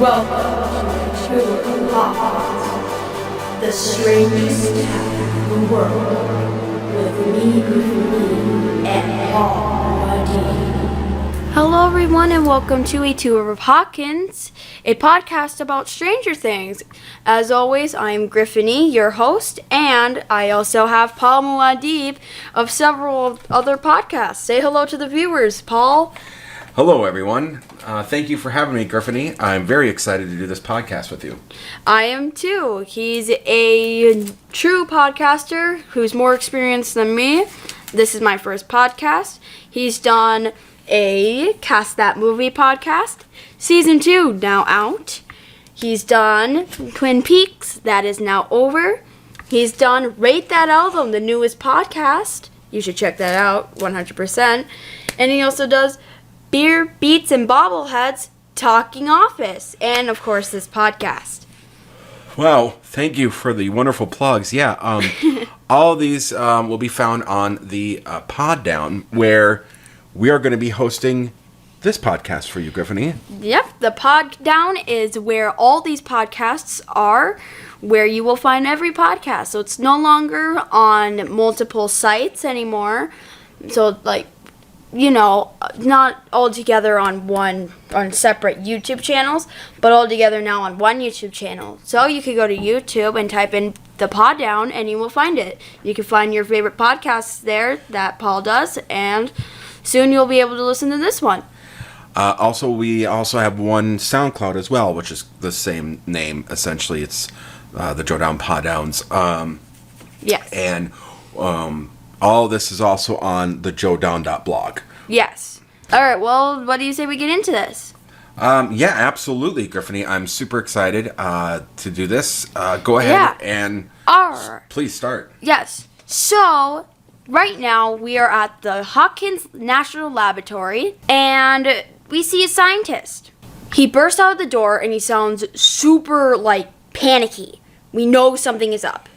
Welcome to A Tour of Hawkins, the strangest town in the world, with me, Giffiny, and Paul Muad'dib. Hello everyone and welcome to A Tour of Hawkins, a podcast about Stranger Things. As always, I'm Giffiny, your host, and I also have Paul Muad'dib of several other podcasts. Say hello to the viewers, Paul. Hello, everyone. Thank you for having me, Giffiny. I'm very excited to do this podcast with you. I am too. He's a true podcaster who's more experienced than me. This is my first podcast. He's done a Cast That Movie podcast. Season 2 now out. He's done Twin Peaks. That is now over. He's done Rate That Album, the newest podcast. You should check that out, 100%. And he also does Beer, Beats, and Bobbleheads, Talking Office, and of course this podcast. Wow, thank you for the wonderful plugs. Yeah, all of these will be found on the Pod Down, where we are going to be hosting this podcast for you, Giffiny. Yep, the Pod Down is where all these podcasts are, where you will find every podcast. So it's no longer on multiple sites anymore. So not all together on separate YouTube channels, but all together now on one YouTube channel. So you could go to YouTube and type in the Pod Down and you will find it. You can find your favorite podcasts there that Paul does, and soon you'll be able to listen to this one. We also have one SoundCloud as well, which is the same name. Essentially, it's the Joe Down Pod Downs. Yes. And all this is also on the joedown.blog. Yes. All right, well, what do you say we get into this? Yeah, absolutely, Giffiny. I'm super excited to do this. Go ahead and please start. Yes. So, right now, we are at the Hawkins National Laboratory, and we see a scientist. He bursts out of the door, and he sounds super, panicky. We know something is up.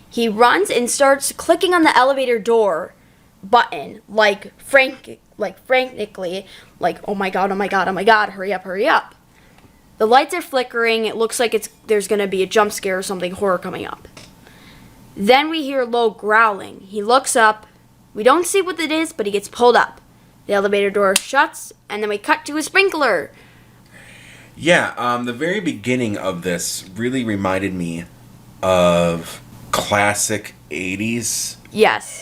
He runs and starts clicking on the elevator door button, frantically, oh my god, hurry up. The lights are flickering. It looks like there's going to be a jump scare or something horror coming up. Then we hear low growling. He looks up. We don't see what it is, but he gets pulled up. The elevator door shuts, and then we cut to a sprinkler. Yeah, the very beginning of this really reminded me of classic 80s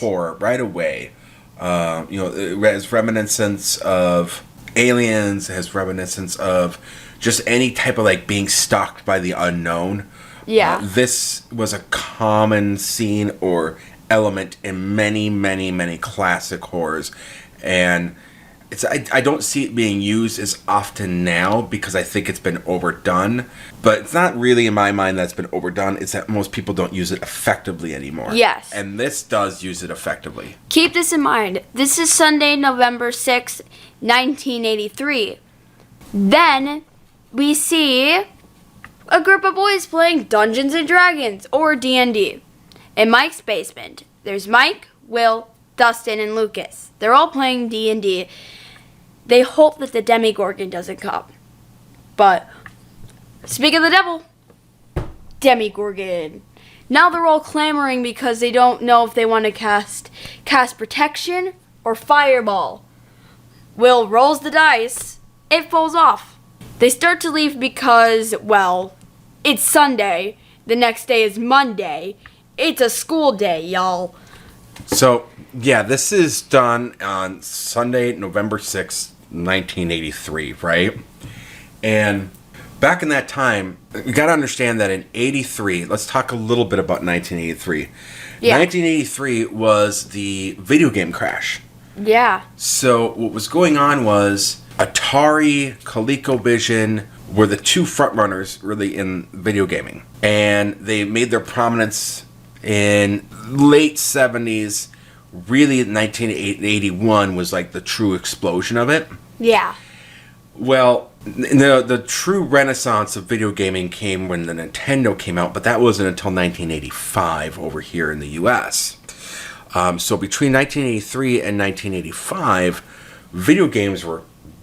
horror right away. It has reminiscence of Aliens, has reminiscence of just any type of being stalked by the unknown. Yeah. This was a common scene or element in many, many, many classic horrors. And I don't see it being used as often now because I think it's been overdone. But it's not really in my mind that it's been overdone. It's that most people don't use it effectively anymore. Yes. And this does use it effectively. Keep this in mind. This is Sunday, November 6th, 1983. Then we see a group of boys playing Dungeons & Dragons, or D&D. In Mike's basement, there's Mike, Will, Dustin, and Lucas. They're all playing D&D. They hope that the Demigorgon doesn't come. But, speak of the devil, Demigorgon. Now they're all clamoring because they don't know if they want to cast Protection or Fireball. Will rolls the dice. It falls off. They start to leave because, it's Sunday. The next day is Monday. It's a school day, y'all. So, yeah, this is done on Sunday, November 6th, 1983, right? And back in that time, you got to understand that in 83, let's talk a little bit about 1983. Yeah. 1983 was the video game crash. Yeah. So what was going on was Atari, ColecoVision were the two frontrunners really in video gaming. And they made their prominence in late 70s. Really, 1981 was the true explosion of it. Yeah. Well, the true renaissance of video gaming came when the Nintendo came out, but that wasn't until 1985 over here in the U.S. So between 1983 and 1985, video games were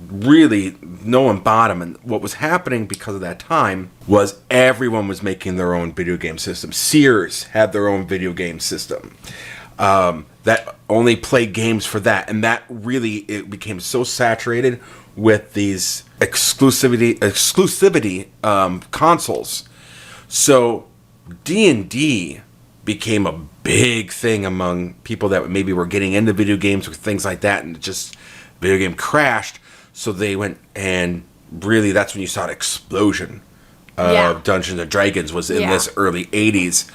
really no one bought them. And what was happening because of that time was everyone was making their own video game system. Sears had their own video game system that only played games for that. And that really, it became so saturated with these exclusivity consoles. So D&D became a big thing among people that maybe were getting into video games or things like that, and just video game crashed. So they went, and really that's when you saw an explosion of Dungeons and Dragons was in this early 80s,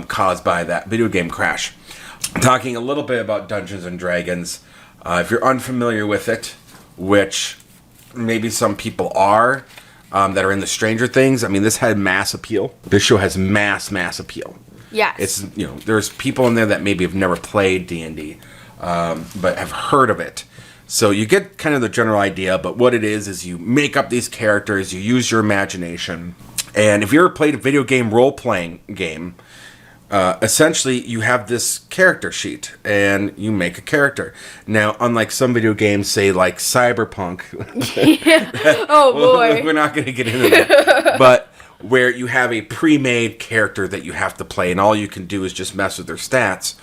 caused by that video game crash. Talking a little bit about Dungeons and Dragons, if you're unfamiliar with it, which maybe some people are, that are in the Stranger Things, I mean, this had mass appeal. This show has mass appeal. Yes. It's, there's people in there that maybe have never played D&D, but have heard of it. So you get kind of the general idea, but what it is you make up these characters, you use your imagination. And if you ever played a video game role-playing game, essentially you have this character sheet, and you make a character. Now, unlike some video games, say like Cyberpunk. Oh, boy. We're not going to get into that. But where you have a pre-made character that you have to play, and all you can do is just mess with their stats.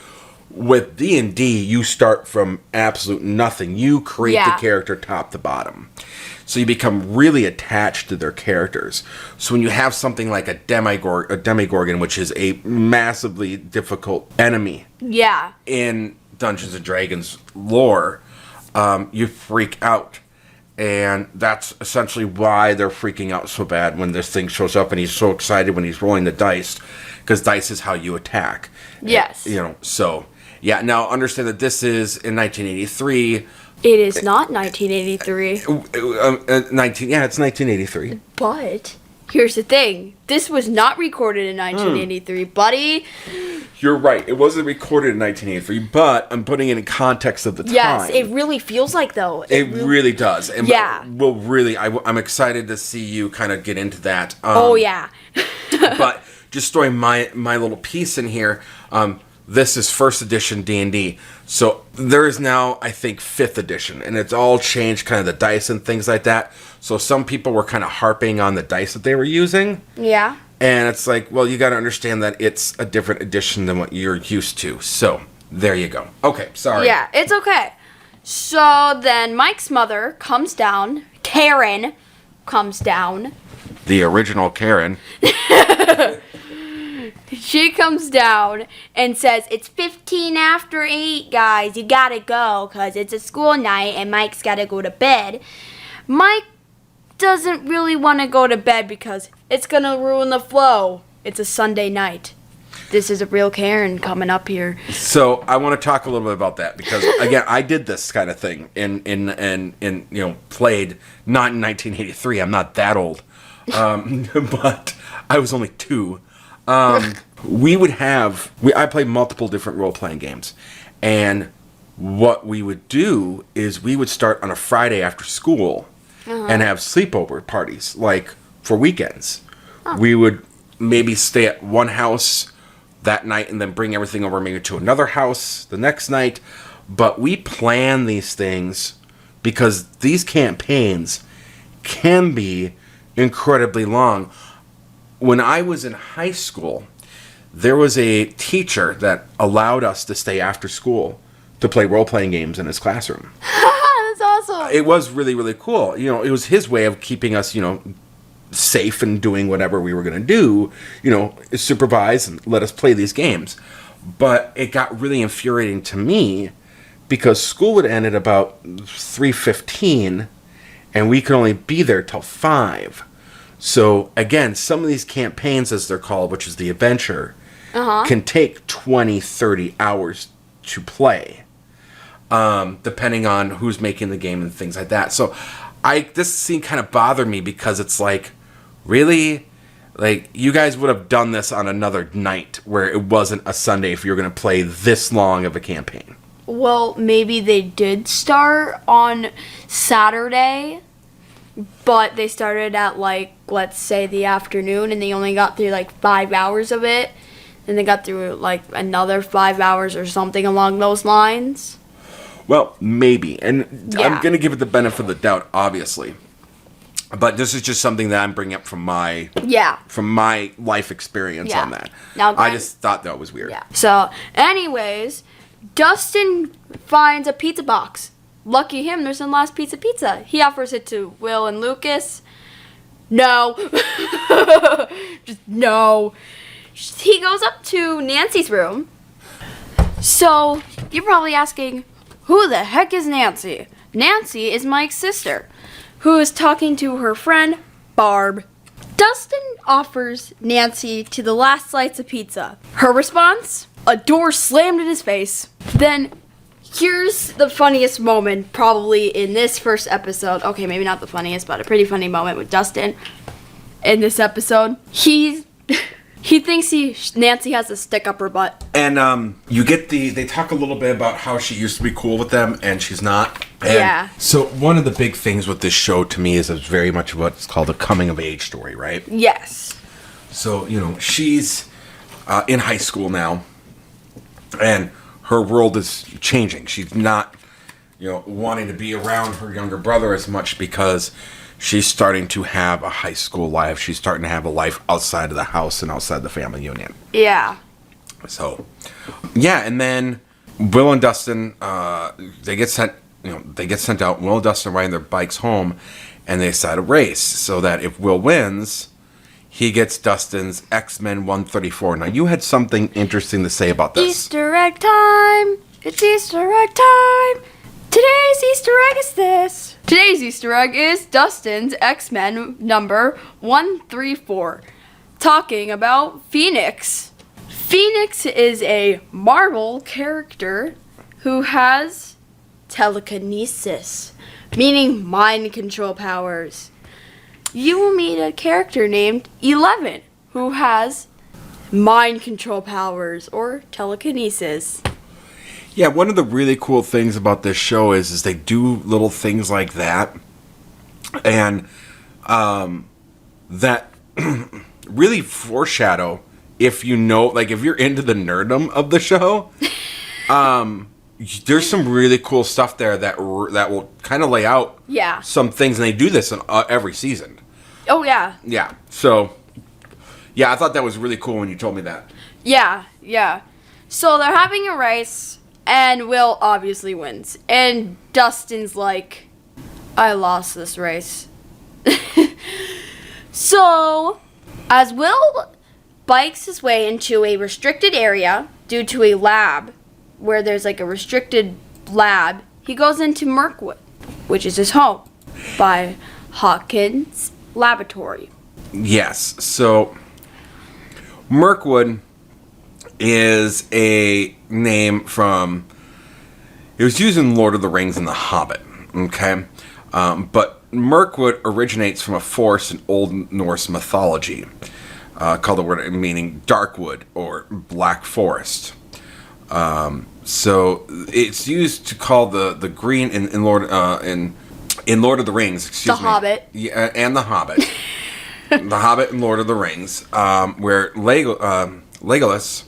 With D&D, you start from absolute nothing. You create the character top to bottom. So you become really attached to their characters. So when you have something like a Demigorgon, which is a massively difficult enemy in Dungeons and Dragons lore, you freak out. And that's essentially why they're freaking out so bad when this thing shows up, and he's so excited when he's rolling the dice, because dice is how you attack. Yes. So, yeah, now understand that this is in 1983. It is not 1983. It's 1983. But here's the thing. This was not recorded in 1983, buddy. You're right. It wasn't recorded in 1983, but I'm putting it in context of the time. Yes, it really feels like, though. It really does. And I'm excited to see you kind of get into that. But just throwing my little piece in here, this is first edition D&D. So there is now, I think, 5th edition, and it's all changed, kind of the dice and things like that. So some people were kind of harping on the dice that they were using. Yeah. And it's like, well, you got to understand that it's a different edition than what you're used to. So there you go. Okay, sorry. Yeah, it's okay. So then Mike's mother comes down. Karen comes down. The original Karen. She comes down and says, it's 15 after 8, guys. You gotta go, because it's a school night and Mike's gotta go to bed. Mike doesn't really want to go to bed because it's gonna ruin the flow. It's a Sunday night. This is a real Karen coming up here. So I want to talk a little bit about that, because again, I did this kind of thing in played not in 1983. I'm not that old, but I was only 2. I played multiple different role-playing games, and what we would do is we would start on a Friday after school and have sleepover parties, like for weekends. We would maybe stay at one house that night and then bring everything over maybe to another house the next night. But we plan these things because these campaigns can be incredibly long. When I was in high school, there was a teacher that allowed us to stay after school to play role-playing games in his classroom. That's awesome. It was really, really cool. It was his way of keeping us, safe and doing whatever we were going to do, supervise and let us play these games. But it got really infuriating to me because school would end at about 3:15 and we could only be there till 5. So again, some of these campaigns, as they're called, which is the adventure, can take 20, 30 hours to play, depending on who's making the game and things like that. So this scene kind of bothered me because it's like, really? Like, you guys would have done this on another night where it wasn't a Sunday if you were going to play this long of a campaign. Well, maybe they did start on Saturday, but they started at, let's say the afternoon, and they only got through, 5 hours of it. And they got through, another 5 hours or something along those lines. Well, maybe. And Yeah. I'm going to give it the benefit of the doubt, obviously. But this is just something that I'm bringing up from my life experience on that. Now, I just thought that was weird. Yeah. So, anyways, Dustin finds a pizza box. Lucky him, there's some last pizza. He offers it to Will and Lucas. No. Just no. He goes up to Nancy's room. So, you're probably asking, who the heck is Nancy? Nancy is Mike's sister, who is talking to her friend, Barb. Dustin offers Nancy to the last slice of pizza. Her response? A door slammed in his face. Then, here's the funniest moment probably in this first episode. Okay, maybe not the funniest, but a pretty funny moment with Dustin in this episode. He thinks Nancy has a stick up her butt. And you get they talk a little bit about how she used to be cool with them and she's not. And yeah. So one of the big things with this show to me is it's very much what's called a coming of age story, right? Yes. So, she's in high school now and her world is changing. She's not, wanting to be around her younger brother as much because she's starting to have a high school life. She's starting to have a life outside of the house and outside the family union. Yeah. So, yeah, and then Will and Dustin, they get sent out. Will and Dustin are riding their bikes home, and they decide a race so that if Will wins, he gets Dustin's X-Men 134. Now, you had something interesting to say about this. Easter egg time! It's Easter egg time! Today's Easter egg is this. Today's Easter egg is Dustin's X-Men number 134, talking about Phoenix. Phoenix is a Marvel character who has telekinesis, meaning mind control powers. You will meet a character named 11 who has mind control powers or telekinesis. Yeah, one of the really cool things about this show is they do little things like that, and that really foreshadow if if you're into the nerddom of the show. There's some really cool stuff there that will kind of lay out some things, and they do this in every season. Oh yeah. Yeah. So, yeah, I thought that was really cool when you told me that. Yeah. So they're having a race. And Will obviously wins. And Dustin's like, I lost this race. So, as Will bikes his way into a restricted area due to a lab, where there's like a restricted lab, he goes into Mirkwood, which is his home, by Hawkins Laboratory. Yes. So, Mirkwood is a name from... It was used in Lord of the Rings and The Hobbit, okay? But Mirkwood originates from a forest in Old Norse mythology, called the word meaning Darkwood or Black Forest. So it's used to call the green in Lord of the Rings, excuse me. The Hobbit. Yeah, and The Hobbit. The Hobbit and Lord of the Rings, where Legolas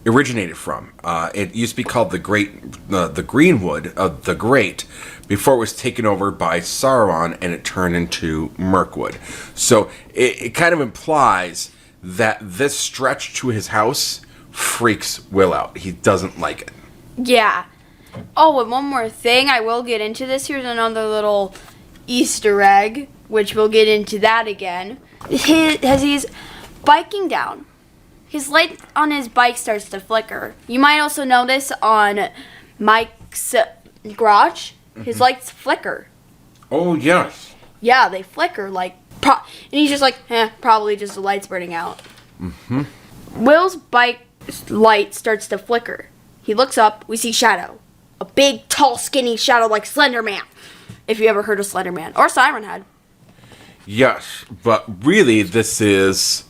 originated from. It used to be called the Greenwood of the Great before it was taken over by Sauron and it turned into Mirkwood. So it kind of implies that this stretch to his house freaks Will out. He doesn't like it. Yeah. Oh, and one more thing, I will get into this. Here's another little Easter egg, which we'll get into that again. As he's biking down, his light on his bike starts to flicker. You might also notice on Mike's garage, his lights flicker. Oh, yes. Yeah, they flicker and he's just like, probably just the lights burning out. Mm-hmm. Will's bike light starts to flicker. He looks up, we see Shadow. A big, tall, skinny shadow like Slender Man. If you ever heard of Slender Man. Or Siren Head. Yes, but really this is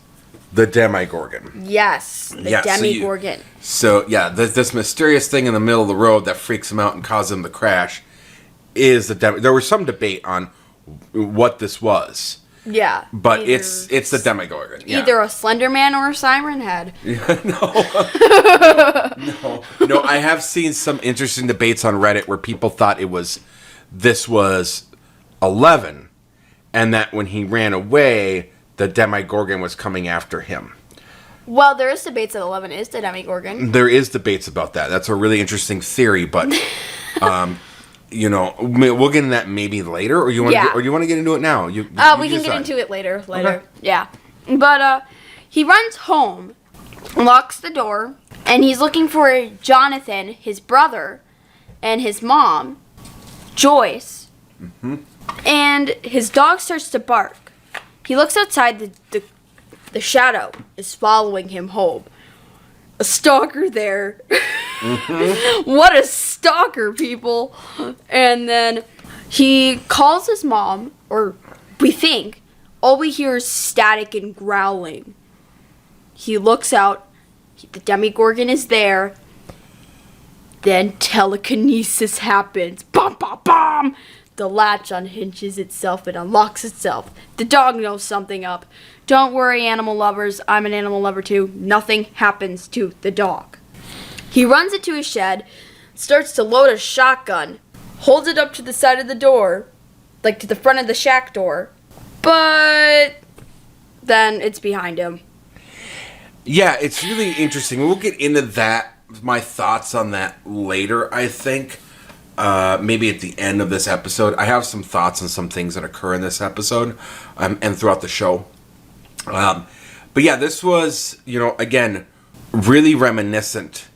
the Demigorgon. Yes, the Demigorgon. So this mysterious thing in the middle of the road that freaks him out and causes him to crash is the There was some debate on what this was. Yeah. But it's the Demogorgon. Yeah. Either a Slender Man or a Siren Head. No, I have seen some interesting debates on Reddit where people thought this was 11, and that when he ran away, the Demogorgon was coming after him. Well, there is debates that 11 is the Demogorgon. There is debates about that. That's a really interesting theory, but we'll get into that maybe later, or you want to get into it now? We can get into it later. Okay. Yeah. But he runs home, locks the door, and he's looking for Jonathan, his brother, and his mom, Joyce. Mm-hmm. And his dog starts to bark. He looks outside. The shadow is following him home. A stalker there. Mm-hmm. What a stalker, people. And then he calls his mom, or we think. All we hear is static and growling. He looks out. The Demogorgon is there. Then telekinesis happens. Bum, bum, bum. The latch unhinges itself and unlocks itself. The dog knows something up. Don't worry, animal lovers. I'm an animal lover too. Nothing happens to the dog. He runs into his shed, starts to load a shotgun, holds it up to the side of the door, like to the front of the shack door, but then it's behind him. Yeah, it's really interesting. We'll get into that, my thoughts on that later, I think. Maybe at the end of this episode. I have some thoughts on some things that occur in this episode and throughout the show. But yeah, this was, again, really reminiscent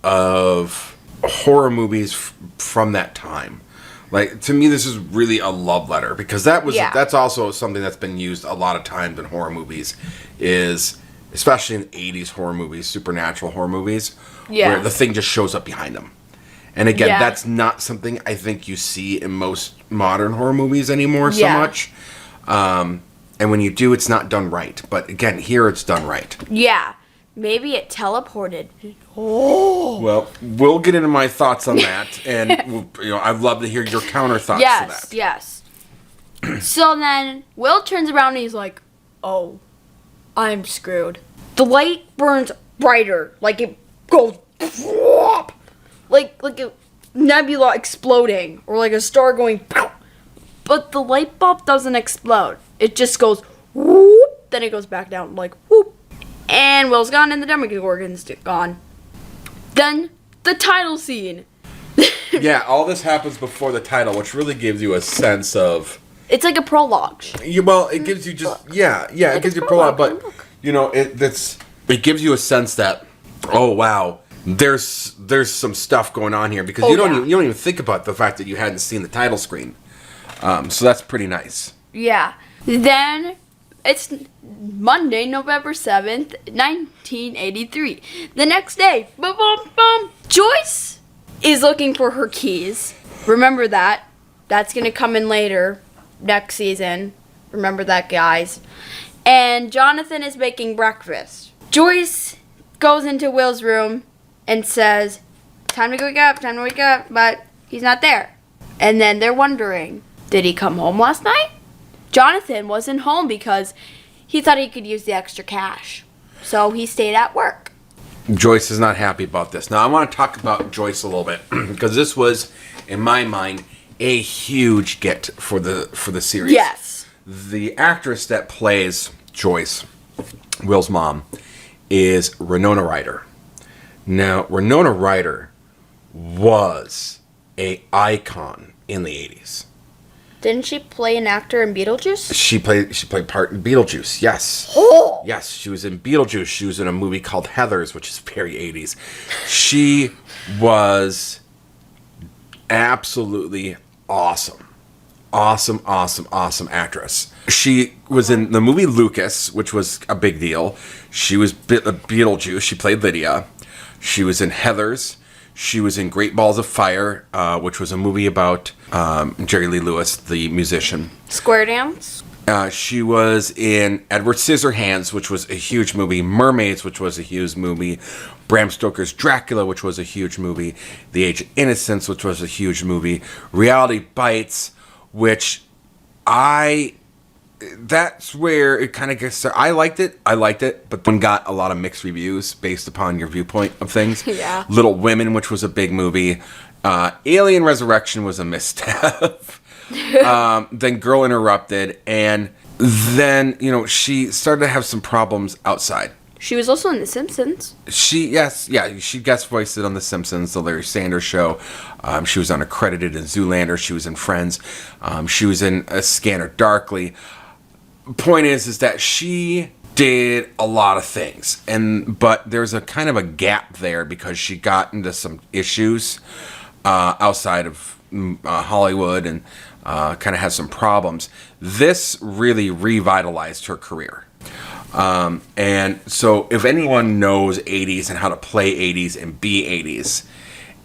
of horror movies from that time. Like, to me, this is really a love letter, because that's also something that's been used a lot of times in horror movies, is especially in 80s horror movies, supernatural horror movies, where the thing just shows up behind them. And again, that's not something I think you see in most modern horror movies anymore so much. And when you do, it's not done right. But again, here it's done right. Yeah. Maybe it teleported. Oh. Well, we'll get into my thoughts on that. And, I'd love to hear your counter thoughts to that. Yes. So then, Will turns around and he's like, oh, I'm screwed. The light burns brighter. Like it goes... Like a nebula exploding, or like a star going pow. But the light bulb doesn't explode. It just goes whoop, then it goes back down like whoop. And Will's gone and the Demogorgon's gone. Then the title scene. Yeah, all this happens before the title, which really gives you a sense of... It's like a prologue. It gives you just... Yeah, it gives you a prologue, but, it gives you a sense that, oh, wow, there's some stuff going on here, because you don't even think about the fact that you hadn't seen the title screen. So that's pretty nice. Yeah. Then it's Monday, November 7th, 1983. The next day, boom, boom, boom, Joyce is looking for her keys. Remember that. That's going to come in later, next season. Remember that, guys. And Jonathan is making breakfast. Joyce goes into Will's room and says, time to wake up, but he's not there. And then they're wondering, did he come home last night? Jonathan wasn't home because he thought he could use the extra cash. So he stayed at work. Joyce is not happy about this. Now, I want to talk about Joyce a little bit, because this was, in my mind, a huge get for the series. Yes. The actress that plays Joyce, Will's mom, is Winona Ryder. Now, Winona Ryder was an icon in the 80s. Didn't she play an actor in Beetlejuice? She played part in Beetlejuice, yes. Oh! Yes, she was in Beetlejuice. She was in a movie called Heathers, which is very 80s. She was absolutely awesome. Awesome actress. She was in the movie Lucas, which was a big deal. She was Beetlejuice. She played Lydia. She was in Heathers. She was in Great Balls of Fire, which was a movie about Jerry Lee Lewis, the musician. Square Dance. She was in Edward Scissorhands, which was a huge movie. Mermaids, which was a huge movie. Bram Stoker's Dracula, which was a huge movie. The Age of Innocence, which was a huge movie. Reality Bites, which I that's where it kind of gets. I liked it, but one got a lot of mixed reviews based upon your viewpoint of things. Yeah. Little Women, which was a big movie. Alien Resurrection was a misstep. Then Girl Interrupted, and then she started to have some problems outside. She was also in The Simpsons. She guest voiced it on The Simpsons, The Larry Sanders Show. She was unaccredited in Zoolander. She was in Friends. She was in A Scanner Darkly. Point is that she did a lot of things, but there's a kind of a gap there because she got into some issues outside of Hollywood and kind of has some problems. This really revitalized her career. And so if anyone knows 80s and how to play 80s and be 80s,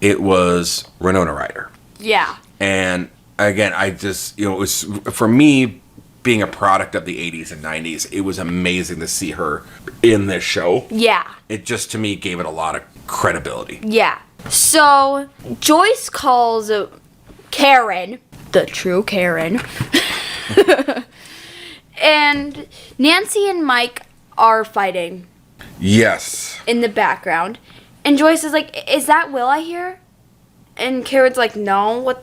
it was Winona Ryder. Yeah. And again, I just, it was, for me, being a product of the 80s and 90s, it was amazing to see her in this show. Yeah. It just, to me, gave it a lot of credibility. Yeah. So, Joyce calls Karen, the true Karen, and Nancy and Mike are fighting. Yes. In the background. And Joyce is like, is that Will I hear? And Karen's like, no,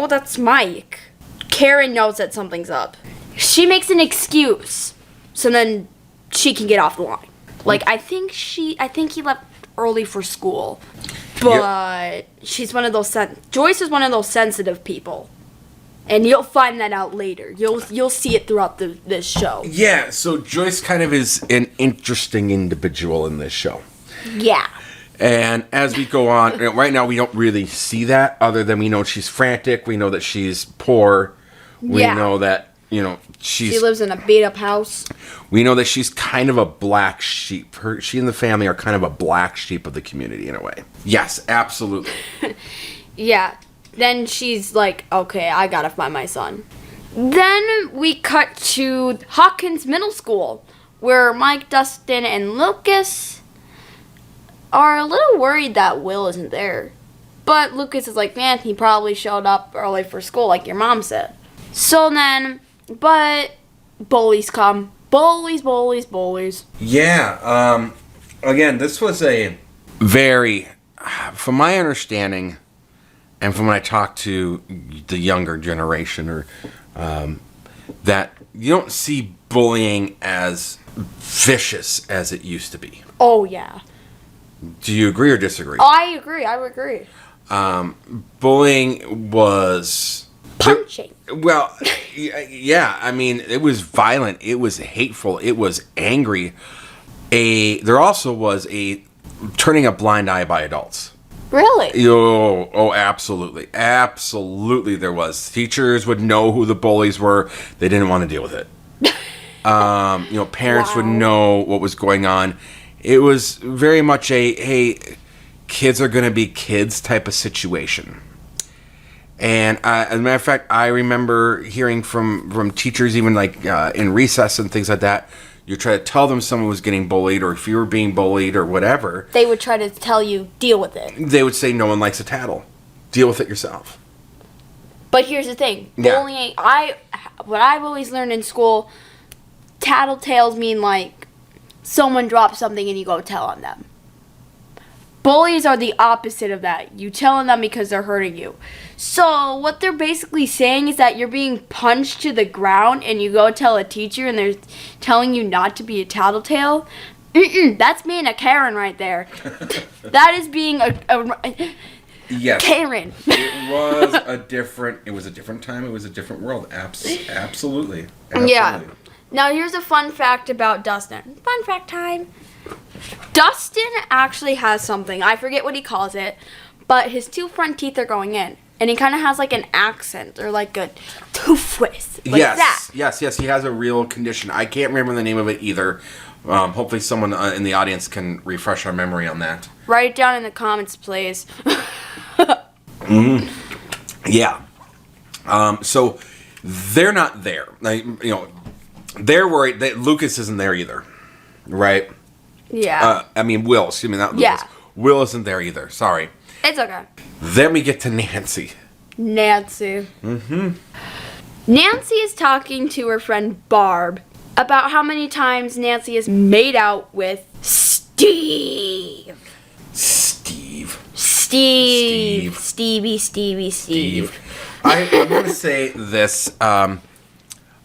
that's Mike. Karen knows that something's up. She makes an excuse so then she can get off the line. Like, I think he left early for school. But she's one of those Joyce is one of those sensitive people. And you'll find that out later. You'll see it throughout this show. Yeah, so Joyce kind of is an interesting individual in this show. Yeah. And as we go on, right now we don't really see that other than we know she's frantic. We know that she's poor. We know that, she lives in a beat-up house. We know that she's kind of a black sheep. She and the family are kind of a black sheep of the community in a way. Yes, absolutely. Yeah. Then she's like, okay, I gotta find my son. Then we cut to Hawkins Middle School, where Mike, Dustin, and Lucas are a little worried that Will isn't there. But Lucas is like, man, he probably showed up early for school, like your mom said. So then, but bullies come. Bullies. Yeah, again, this was a very, from my understanding, and from when I talk to the younger generation, or that you don't see bullying as vicious as it used to be. Oh, yeah. Do you agree or disagree? Oh, I agree. Bullying was... punching. Well, yeah, I mean, it was violent, it was hateful, it was angry. There also was a turning a blind eye by adults. Really? Oh, absolutely. Absolutely there was. Teachers would know who the bullies were. They didn't want to deal with it. Parents would know what was going on. It was very much hey, kids are going to be kids type of situation. And as a matter of fact, I remember hearing from teachers, even like in recess and things like that, you try to tell them someone was getting bullied, or if you were being bullied or whatever. They would try to tell you, deal with it. They would say, no one likes a tattle. Deal with it yourself. But here's the thing. Yeah. Bullying, what I've always learned in school, tattletales mean like someone drops something and you go tell on them. Bullies are the opposite of that. You tell on them because they're hurting you. So what they're basically saying is that you're being punched to the ground and you go tell a teacher and they're telling you not to be a tattletale. That's being a Karen right there. That is being a yes. Karen. It was a different time. It was a different world. Absolutely. Yeah. Now here's a fun fact about Dustin. Fun fact time. Dustin actually has something. I forget what he calls it, but his two front teeth are going in. And he kind of has like an accent or like a tooth twist. Like that. Yes. He has a real condition. I can't remember the name of it either. Hopefully someone in the audience can refresh our memory on that. Write it down in the comments, please. Mm-hmm. Yeah. So they're not there. Like, they're worried that Lucas isn't there either. Right? Yeah. Will. Excuse me, not Lucas. Yeah. Will isn't there either. Sorry. It's okay. Then we get to Nancy. Nancy. Mm-hmm. Nancy is talking to her friend Barb about how many times Nancy has made out with Steve. Stevie. I'm going to say this. I'm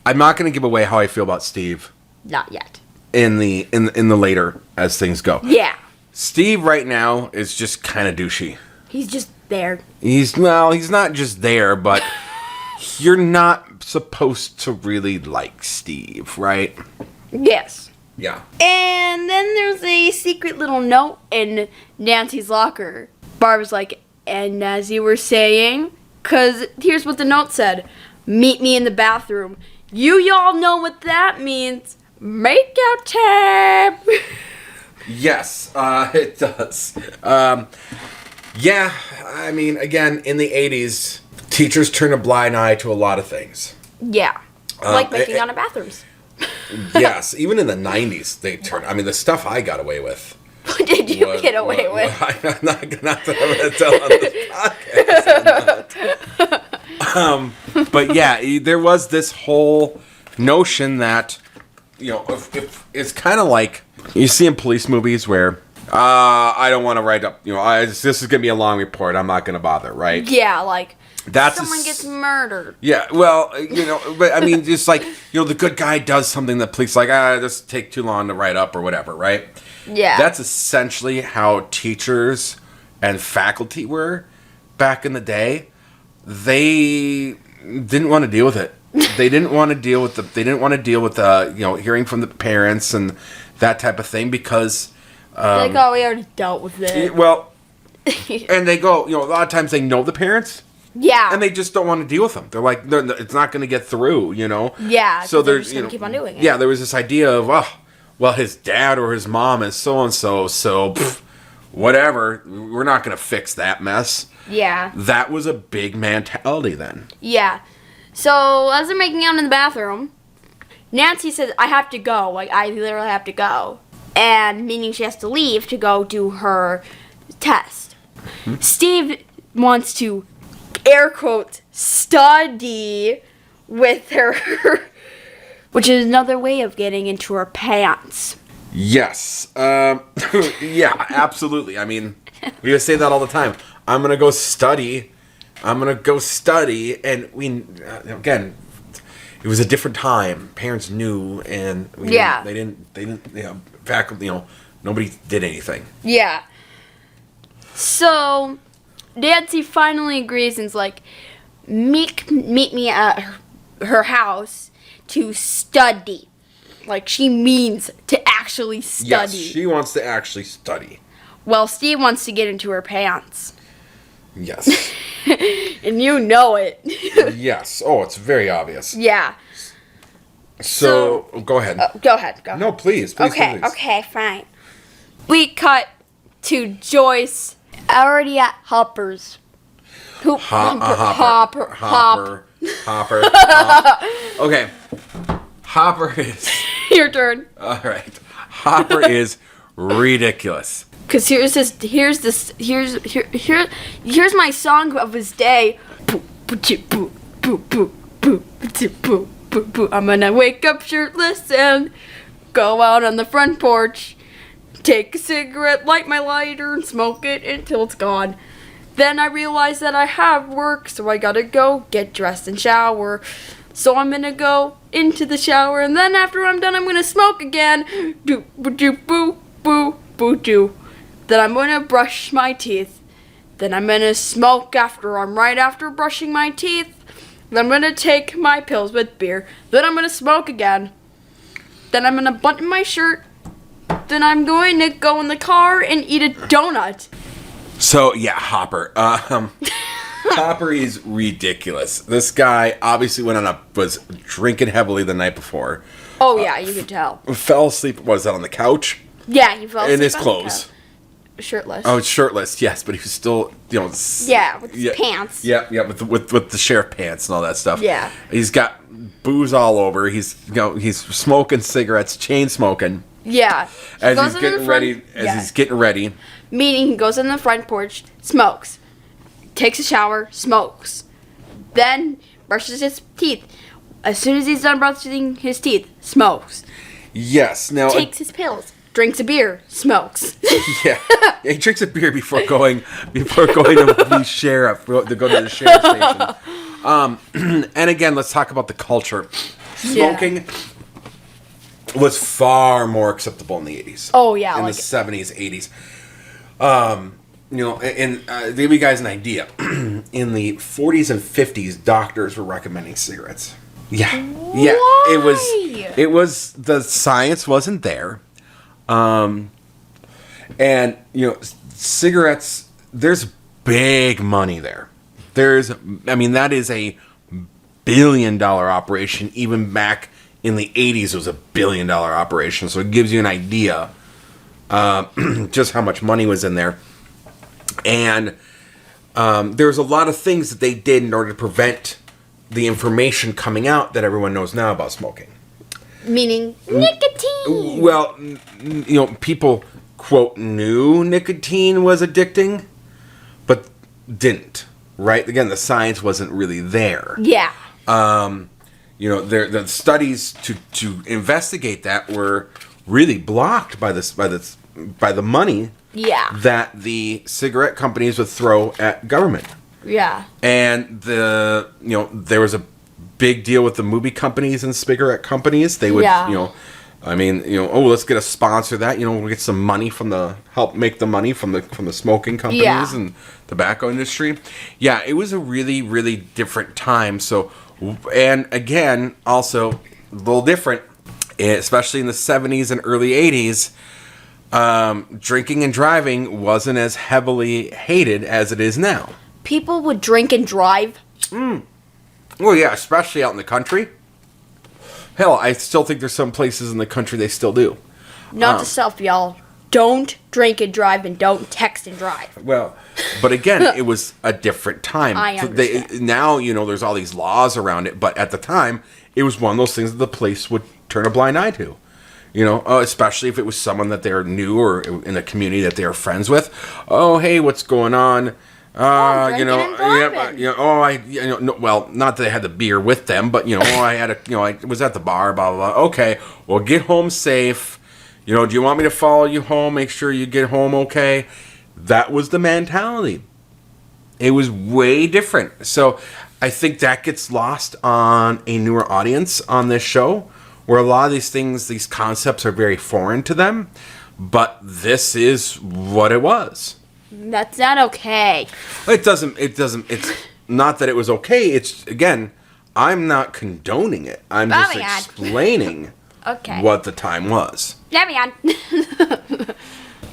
not going to give away how I feel about Steve. Not yet. In the later as things go. Yeah. Steve right now is just kind of douchey. He's just there. He's not just there, but you're not supposed to really like Steve, right? Yes. Yeah. And then there's a secret little note in Nancy's locker. Barb's like, and as you were saying, because here's what the note said. Meet me in the bathroom. Y'all know what that means. Make out time. Yes, it does. Yeah, I mean, again, in the 80s, teachers turn a blind eye to a lot of things. Yeah. Like making out in bathrooms. Yes, even in the 90s, they turn. I mean, the stuff I got away with. What did you get away with? I'm not going to tell on this podcast. But yeah, there was this whole notion that, if it's kind of like you see in police movies where I don't want to write up, this is going to be a long report. I'm not going to bother, right? Yeah, like someone gets murdered. Yeah, well, but I mean, just like, the good guy does something that police like, this take too long to write up or whatever, right? Yeah. That's essentially how teachers and faculty were back in the day. They didn't want to deal with it. They didn't want to deal with hearing from the parents and that type of thing because we already dealt with it. Well, and they go, a lot of times they know the parents. Yeah. And they just don't want to deal with them. They're like, it's not going to get through, Yeah. So they're just going to keep on doing it. Yeah, there was this idea of, well, his dad or his mom is so-and-so, so whatever. We're not going to fix that mess. Yeah. That was a big mentality then. Yeah. So, as they're making out in the bathroom, Nancy says, I have to go. Like, I literally have to go. And meaning she has to leave to go do her test. Mm-hmm. Steve wants to, air quote, study with her, which is another way of getting into her pants. Yes. Yeah, absolutely. I mean, we say that all the time. I'm going to go study. And again, it was a different time. Parents knew, and they didn't, faculty, nobody did anything. Yeah. So, Nancy finally agrees and's like, meet me at her house to study. Like, she means to actually study. Yes, she wants to actually study. Well, Steve wants to get into her pants. Yes. And you know it. Yes. Oh, it's very obvious. Yeah. So go ahead. Go ahead. No, please. Okay, fine. We cut to Joyce already at Hopper's. Hopper. Okay. Hopper is... Your turn. All right. Hopper is ridiculous. Cause here's my song of his day. I'm gonna wake up shirtless and go out on the front porch, take a cigarette, light my lighter, and smoke it until it's gone. Then I realize that I have work, so I gotta go get dressed and shower. So I'm gonna go into the shower, and then after I'm done, I'm gonna smoke again. Then I'm gonna brush my teeth. Then I'm gonna smoke right after brushing my teeth. Then I'm gonna take my pills with beer. Then I'm gonna smoke again. Then I'm gonna button my shirt. Then I'm going to go in the car and eat a donut. So yeah, Hopper. Hopper is ridiculous. This guy obviously was drinking heavily the night before. Oh yeah, you could tell. Fell asleep. Was that on the couch? Yeah, he fell asleep in his clothes. Shirtless. Oh, shirtless. Yes, but he was still, Yeah, with his pants. Yeah, with the sheriff pants and all that stuff. Yeah. He's got booze all over. He's smoking cigarettes, chain smoking. Yeah. As he's getting ready. Meaning he goes on the front porch, smokes, takes a shower, smokes, then brushes his teeth. As soon as he's done brushing his teeth, smokes. Yes. Now takes his pills, drinks a beer, smokes. Yeah, he drinks a beer before going to the sheriff to go to the sheriff's station. And again, let's talk about the culture. Smoking was far more acceptable in the 80s. Oh yeah, in the 70s, 80s. And to give you guys an idea, in the 40s and 50s, doctors were recommending cigarettes. Yeah, yeah. Why? It was the science wasn't there, and cigarettes. There's big money there. That is a $1 billion operation. Even back in the 80s, it was a $1 billion operation. So it gives you an idea just how much money was in there. And there's a lot of things that they did in order to prevent the information coming out that everyone knows now about smoking. Meaning nicotine. Well, people, quote, knew nicotine was addicting, but didn't, right? Again, the science wasn't really there. Yeah. The studies to investigate that were really blocked by the money that the cigarette companies would throw at government. Yeah. And there was a big deal with the movie companies and cigarette companies. They would, let's get a sponsor that, we'll get some money help make the money from the smoking companies and tobacco industry. Yeah, it was a really, really different time. So, and again, also a little different, especially in the 70s and early 80s. Drinking and driving wasn't as heavily hated as it is now. People would drink and drive? Well, yeah, especially out in the country. Hell, I still think there's some places in the country they still do. Not to self, y'all. Don't drink and drive and don't text and drive. Well, but again, it was a different time. I understand. Now, there's all these laws around it, but at the time, it was one of those things that the police would turn a blind eye to. Especially if it was someone that they knew or in a community that they were friends with. Oh, hey, what's going on? Not that they had the beer with them, but I was at the bar, blah blah blah. Okay, well, get home safe. Do you want me to follow you home? Make sure you get home okay. That was the mentality. It was way different. So I think that gets lost on a newer audience on this show, where a lot of these concepts are very foreign to them, but this is what it was. That's not okay. It's not that it was okay. It's, again, I'm not condoning it. I'm just explaining what the time was. Let me on.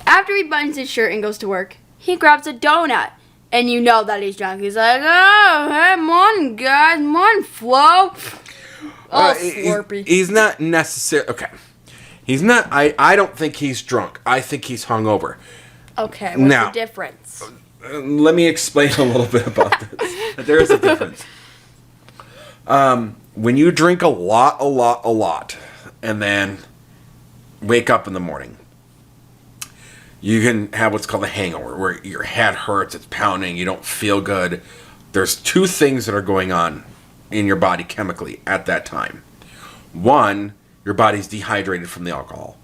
After he buttons his shirt and goes to work, he grabs a donut. And you know that he's drunk. He's like, oh, hey, morning, guys. Morning, Flo. Oh, Slurpee. He's not necessarily... Okay. He's not... I don't think he's drunk. I think he's hungover. Okay, what's the difference? Let me explain a little bit about this. There is a difference. When you drink a lot, and then wake up in the morning, you can have what's called a hangover, where your head hurts, it's pounding, you don't feel good. There's two things that are going on in your body chemically at that time. One, your body's dehydrated from the alcohol.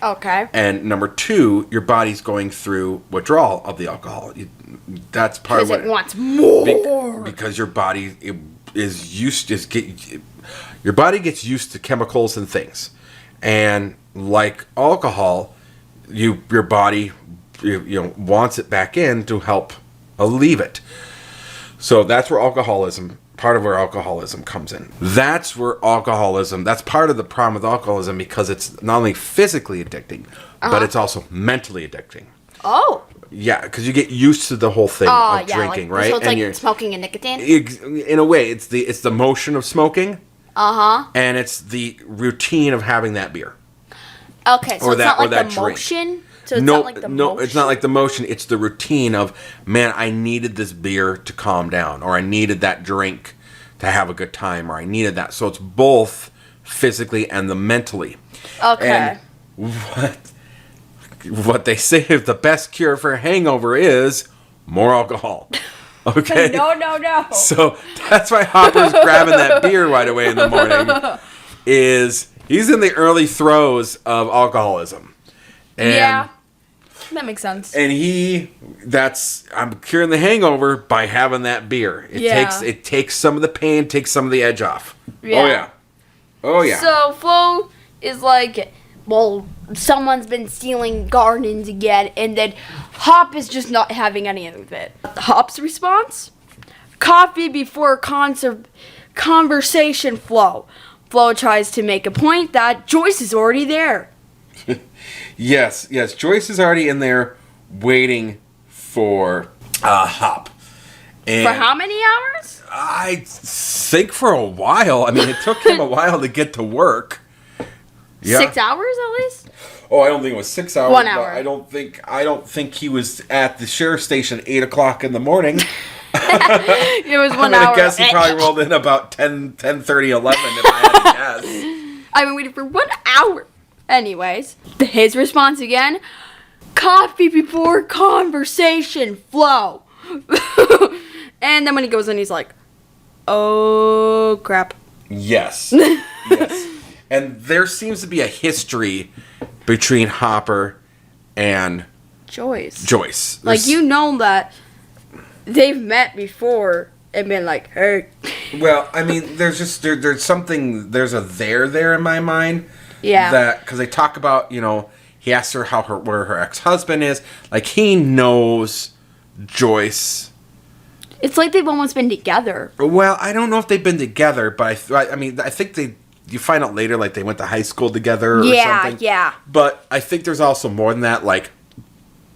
Okay. And number two, your body's going through withdrawal of the alcohol. That's part of what... Because it wants more. Because your body your body gets used to chemicals and things. And like alcohol, your body wants it back in to help alleviate it. So that's where part of where alcoholism comes in. That's part of the problem with alcoholism, because it's not only physically addicting, but it's also mentally addicting. Oh. Yeah, because you get used to the whole thing of drinking, right? So it's like smoking and nicotine? In a way, it's the motion of smoking. Uh-huh. And it's the routine of having that beer. Okay, so it's not like the motion? So it's not like the motion? No, it's not like the motion. It's the routine of, man, I needed this beer to calm down, or I needed that drink to have a good time, or I needed that. So it's both physically and the mentally. Okay. And what they say is the best cure for a hangover is more alcohol. Okay? No. So that's why Hopper's grabbing that beer right away in the morning. He's in the early throes of alcoholism. And, yeah. That makes sense. And I'm curing the hangover by having that beer. It takes some of the pain, takes some of the edge off. Yeah. Oh yeah. So Flo is like, well, someone's been stealing gardens again, and then Hop is just not having any of it. Hop's response? Coffee before conversation flow. Flo tries to make a point that Joyce is already there. Yes. Joyce is already in there waiting for Hop. And for how many hours? I think for a while. I mean, it took him a while to get to work. Yeah. 6 hours at least? Oh, I don't think it was 6 hours. 1 hour. I don't think he was at the sheriff's station at 8 o'clock in the morning. It was 1 hour. I guess he probably rolled in about 10:30, 11 if I had to guess. I've been waiting for 1 hour. Anyways, his response again, coffee before conversation flow. And then when he goes in, he's like, oh, crap. Yes. And there seems to be a history between Hopper and Joyce. Like, you know that they've met before and been like, hey. Well, I mean, there's there's a there in my mind. Yeah. That, because they talk about, he asks her where her ex-husband is. Like, he knows Joyce. It's like they've almost been together. Well, I don't know if they've been together, but I think you find out later, like, they went to high school together or something. Yeah. But I think there's also more than that. Like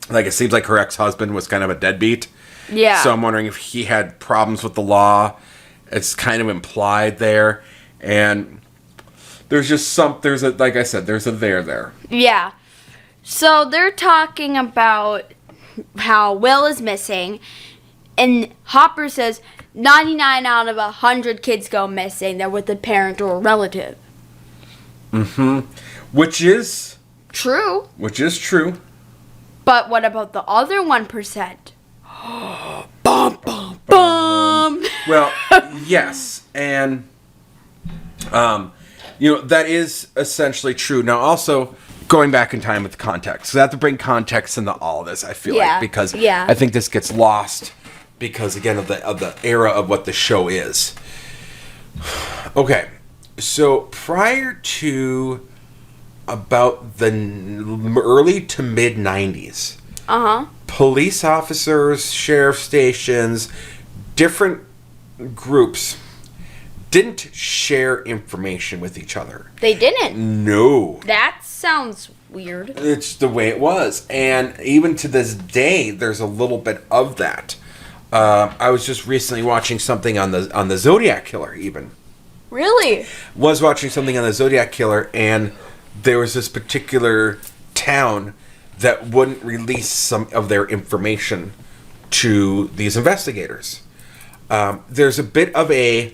it seems like her ex-husband was kind of a deadbeat. Yeah. So I'm wondering if he had problems with the law. It's kind of implied there. And there's just like I said, there's a there. Yeah. So they're talking about how Will is missing. And Hopper says 99 out of 100 kids go missing. They're with a parent or a relative. Mm-hmm. Which is true. But what about the other 1%? Bum, bum, bum. Well, yes. And, that is essentially true. Now, also, going back in time with context. So I have to bring context into all of this, I feel like. Because I think this gets lost because, again, of the era of what the show is. Okay. So prior to about the early to mid 90s, police officers, sheriff stations, different groups didn't share information with each other. They didn't? No. That sounds weird. It's the way it was. And even to this day, there's a little bit of that. I was just recently watching something on the Zodiac Killer, even. Really? Was watching something on the Zodiac Killer, and there was this particular town that wouldn't release some of their information to these investigators. There's a bit of a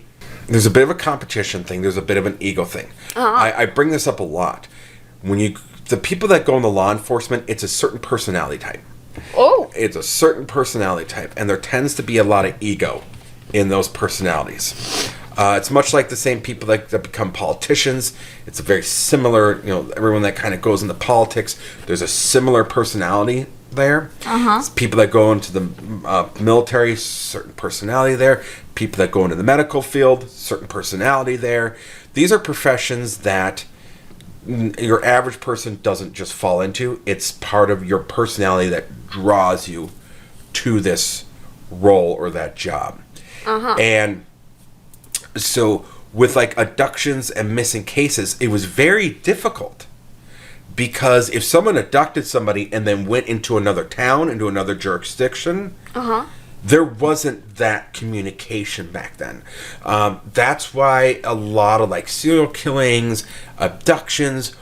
competition thing. There's a bit of an ego thing. I bring this up a lot. The people that go into law enforcement, it's a certain personality type. Oh. It's a certain personality type, and there tends to be a lot of ego in those personalities. It's much like the same people that become politicians. It's a very similar, everyone that kind of goes into politics, there's a similar personality there. It's people that go into the military, certain personality there. People that go into the medical field, certain personality there. These are professions that your average person doesn't just fall into. It's part of your personality that draws you to this role or that job. And so with like abductions and missing cases, it was very difficult because if someone abducted somebody and then went into another town, into another jurisdiction, there wasn't that communication back then. That's why a lot of like serial killings, abductions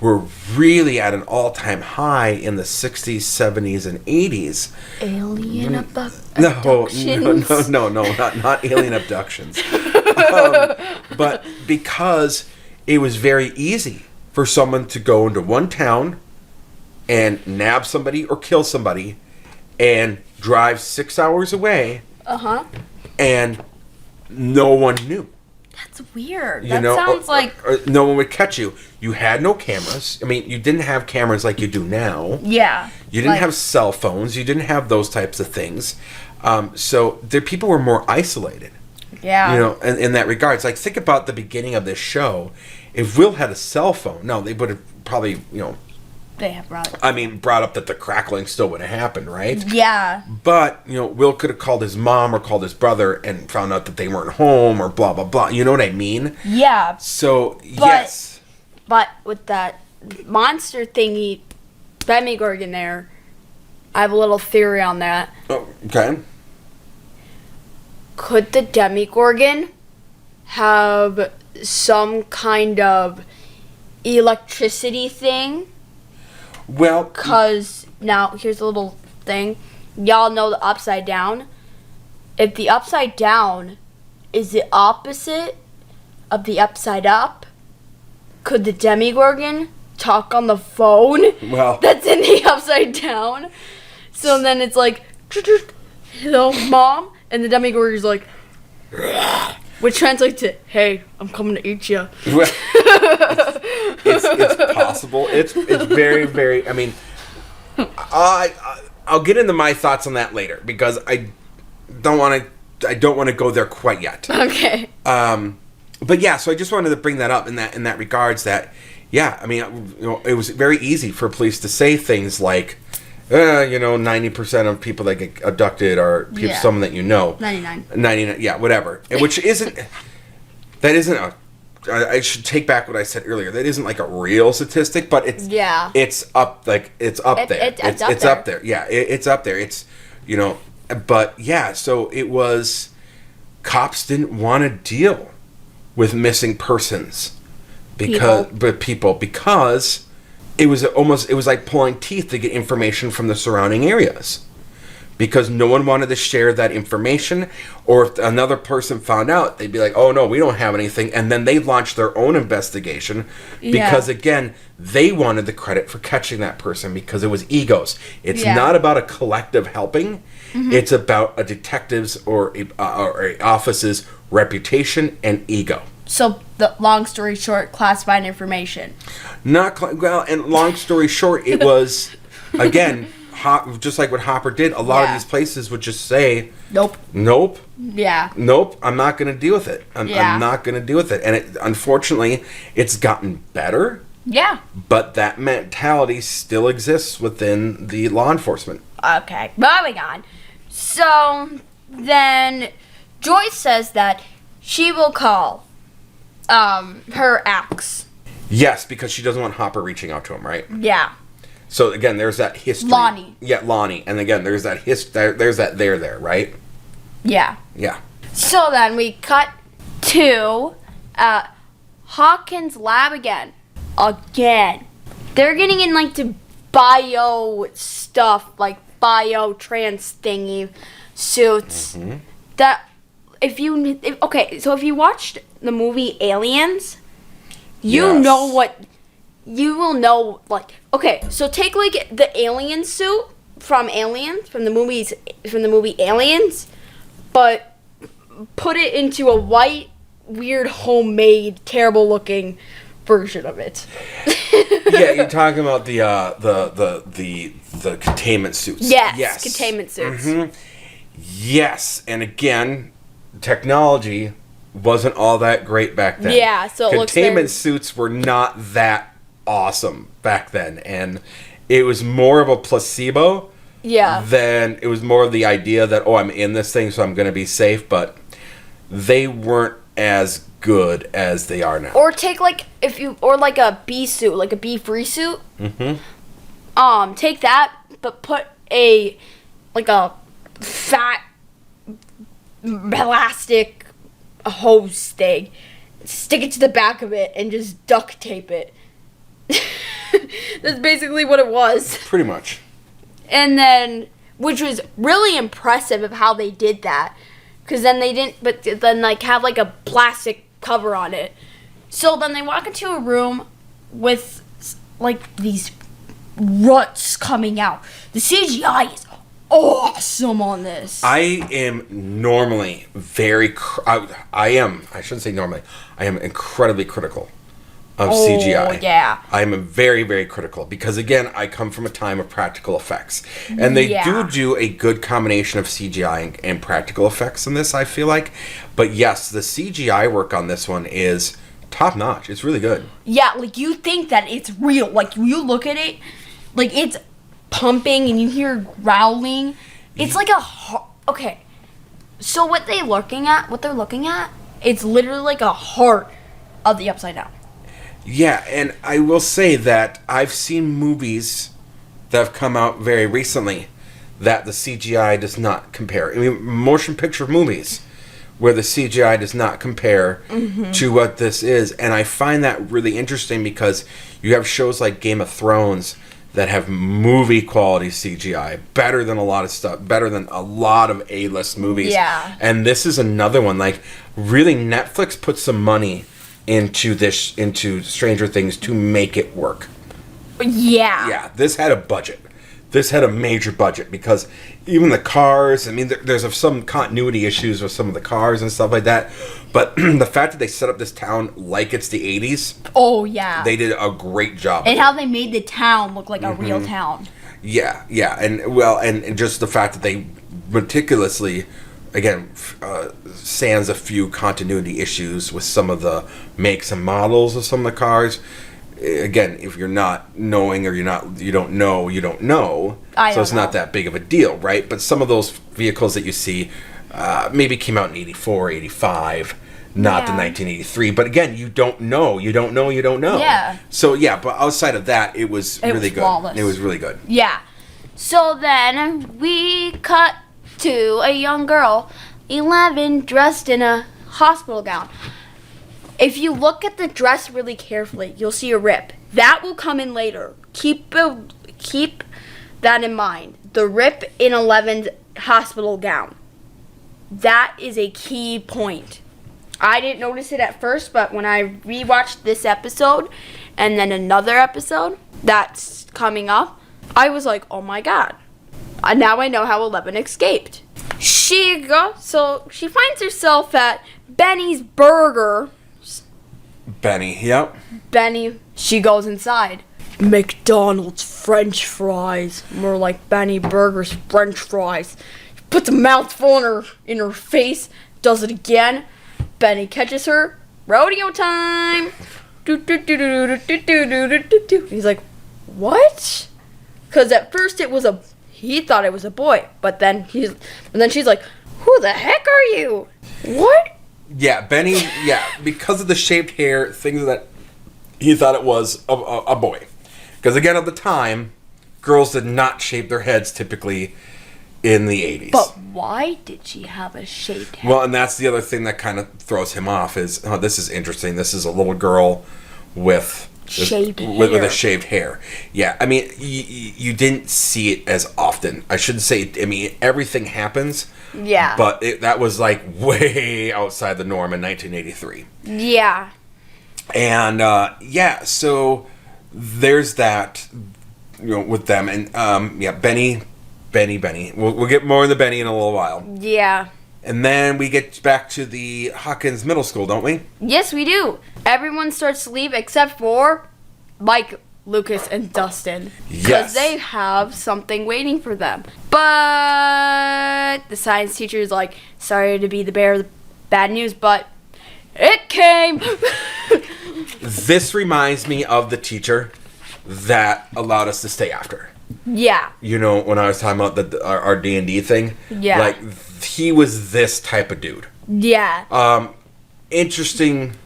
were really at an all-time high in the 60s, 70s, and 80s. Alien abductions? No, not alien abductions. But because it was very easy for someone to go into one town and nab somebody or kill somebody and drive 6 hours away And no one knew. That's weird. You that know, sounds like... Or no one would catch you. You had no cameras. I mean, you didn't have cameras like you do now. Yeah. You didn't have cell phones. You didn't have those types of things. So people were more isolated. Yeah. You know, in that regards. Like, think about the beginning of this show. If Will had a cell phone, no, they would have probably, you know... They have brought it. I mean, brought up that the crackling still would have happened, right? Yeah. But, you know, Will could have called his mom or called his brother and found out that they weren't home or blah, blah, blah. You know what I mean? Yeah. So, yes. But with that monster thingy, Demigorgon there, I have a little theory on that. Oh, okay. Could the Demigorgon have some kind of electricity thing? Well, Because, now, here's a little thing. Y'all know the upside down. If the upside down is the opposite of the upside up, could the Demigorgon talk on the phone well, that's in the upside down? So then it's like, hello, Mom? And the Demigorgon's like, which translates to, hey, I'm coming to eat you. well it's possible. It's very, very, I mean, I'll get into my thoughts on that later because I don't want to go there quite yet. Okay. But yeah, so I just wanted to bring that up in that regards that, yeah, I mean, you know, it was very easy for police to say things like, you know, 90% of people that get abducted are people, someone that you know. 99, yeah, whatever. Which isn't I should take back what I said earlier. That isn't like a real statistic, but it's up there. It's up there. Yeah, it's up there. It's, you know, but yeah, so it was, cops didn't want to deal with missing persons because it was like pulling teeth to get information from the surrounding areas. Because no one wanted to share that information, or if another person found out, they'd be like, oh no, we don't have anything, and then they'd launch their own investigation, because again, they wanted the credit for catching that person, because it was egos. It's not about a collective helping, it's about a detective's or a office's reputation and ego. So, the long story short, classified information. And long story short, it was, again... just like what Hopper did, a lot of these places would just say, Nope. Yeah. Nope, I'm not going to deal with it. I'm not going to deal with it. And unfortunately, it's gotten better. Yeah. But that mentality still exists within the law enforcement. Okay, moving on. So, then Joyce says that she will call her ex. Yes, because she doesn't want Hopper reaching out to him, right? Yeah. So again, there's that history. Lonnie. Yeah, Lonnie. And again, there's that there's that there, right? Yeah. Yeah. So then we cut to Hawkins' lab again. They're getting in like the bio stuff, like bio trans thingy suits. That if you watched the movie Aliens, you will know, like, okay, so take, like, the alien suit from Aliens, from the movie Aliens, but put it into a white, weird, homemade, terrible-looking version of it. Yeah, you're talking about the containment suits. Yes, containment suits. Yes, and again, technology wasn't all that great back then. Yeah, so it looks containment suits were not that awesome back then, and it was more of a placebo than it was more of the idea that, oh, I'm in this thing so I'm going to be safe, but they weren't as good as they are now. Or take like like a bee suit, like a bee free suit. Take that, but put a fat plastic hose thing, stick it to the back of it, and just duct tape it. That's basically what it was. Pretty much. And then, which was really impressive of how they did that, because then they didn't, but then like have like a plastic cover on it. So then they walk into a room with like these ruts coming out. The CGI is awesome on this. I am normally I shouldn't say normally. I am incredibly critical of CGI. Yeah. I am very, very critical because, again, I come from a time of practical effects. And they do a good combination of CGI and practical effects in this, I feel like. But yes, the CGI work on this one is top notch. It's really good. Yeah, like you think that it's real. Like you look at it, like it's pumping and you hear growling. It's like okay. So what they're looking at, it's literally like a heart of the Upside Down. Yeah, and I will say that I've seen movies that have come out very recently that the CGI does not compare. I mean, motion picture movies where the CGI does not compare to what this is. And I find that really interesting because you have shows like Game of Thrones that have movie quality CGI, better than a lot of stuff, better than a lot of A-list movies. Yeah. And this is another one. Like, really, Netflix put some money into Stranger Things to make it work. Yeah. Yeah, this had a budget. This had a major budget because even the cars, I mean, there's some continuity issues with some of the cars and stuff like that. But the fact that they set up this town like it's the 80s. Oh, yeah. They did a great job. And how they made the town look like a real town. Yeah, yeah. And just the fact that they meticulously, again, sans a few continuity issues with some of the makes and models of some of the cars. Again, if you're not knowing or you don't know. So it's not that big of a deal, right? But some of those vehicles that you see maybe came out in 84, 85, not the 1983. But again, you don't know. Yeah. So yeah, but outside of that, it was really good. Flawless. It was really good. Yeah. So then we cut to a young girl, 11, dressed in a hospital gown. If you look at the dress really carefully, you'll see a rip. That will come in later. Keep that in mind. The rip in 11's hospital gown. That is a key point. I didn't notice it at first, but when I rewatched this episode and then another episode that's coming up, I was like, oh my god. Now I know how 11 escaped. So she finds herself at Benny's Burger. Benny, yep. Benny, she goes inside. McDonald's French fries. More like Benny Burger's French fries. Puts a mouthful in her face. Does it again. Benny catches her. Rodeo time. He's like, what? Because at first he thought it was a boy. But then she's like, who the heck are you? What? Yeah, Benny, because of the shaped hair, things that he thought it was a boy. Because again, at the time, girls did not shape their heads typically in the 80s. But why did she have a shaped head? Well, and that's the other thing that kind of throws him off is, this is interesting. This is a little girl with a shaved hair. Yeah, I mean, you didn't see it as often. I shouldn't say, I mean, everything happens. Yeah. But that was like way outside the norm in 1983. Yeah. And so there's that, with them. And Benny. We'll get more of the Benny in a little while. Yeah. And then we get back to the Hawkins Middle School, don't we? Yes, we do. Everyone starts to leave except for Mike, Lucas, and Dustin. Because they have something waiting for them. But the science teacher is like, sorry to be the bearer of the bad news, but it came. This reminds me of the teacher that allowed us to stay after. Yeah. When I was talking about our D&D thing. Yeah. Like, he was this type of dude. Yeah. Interesting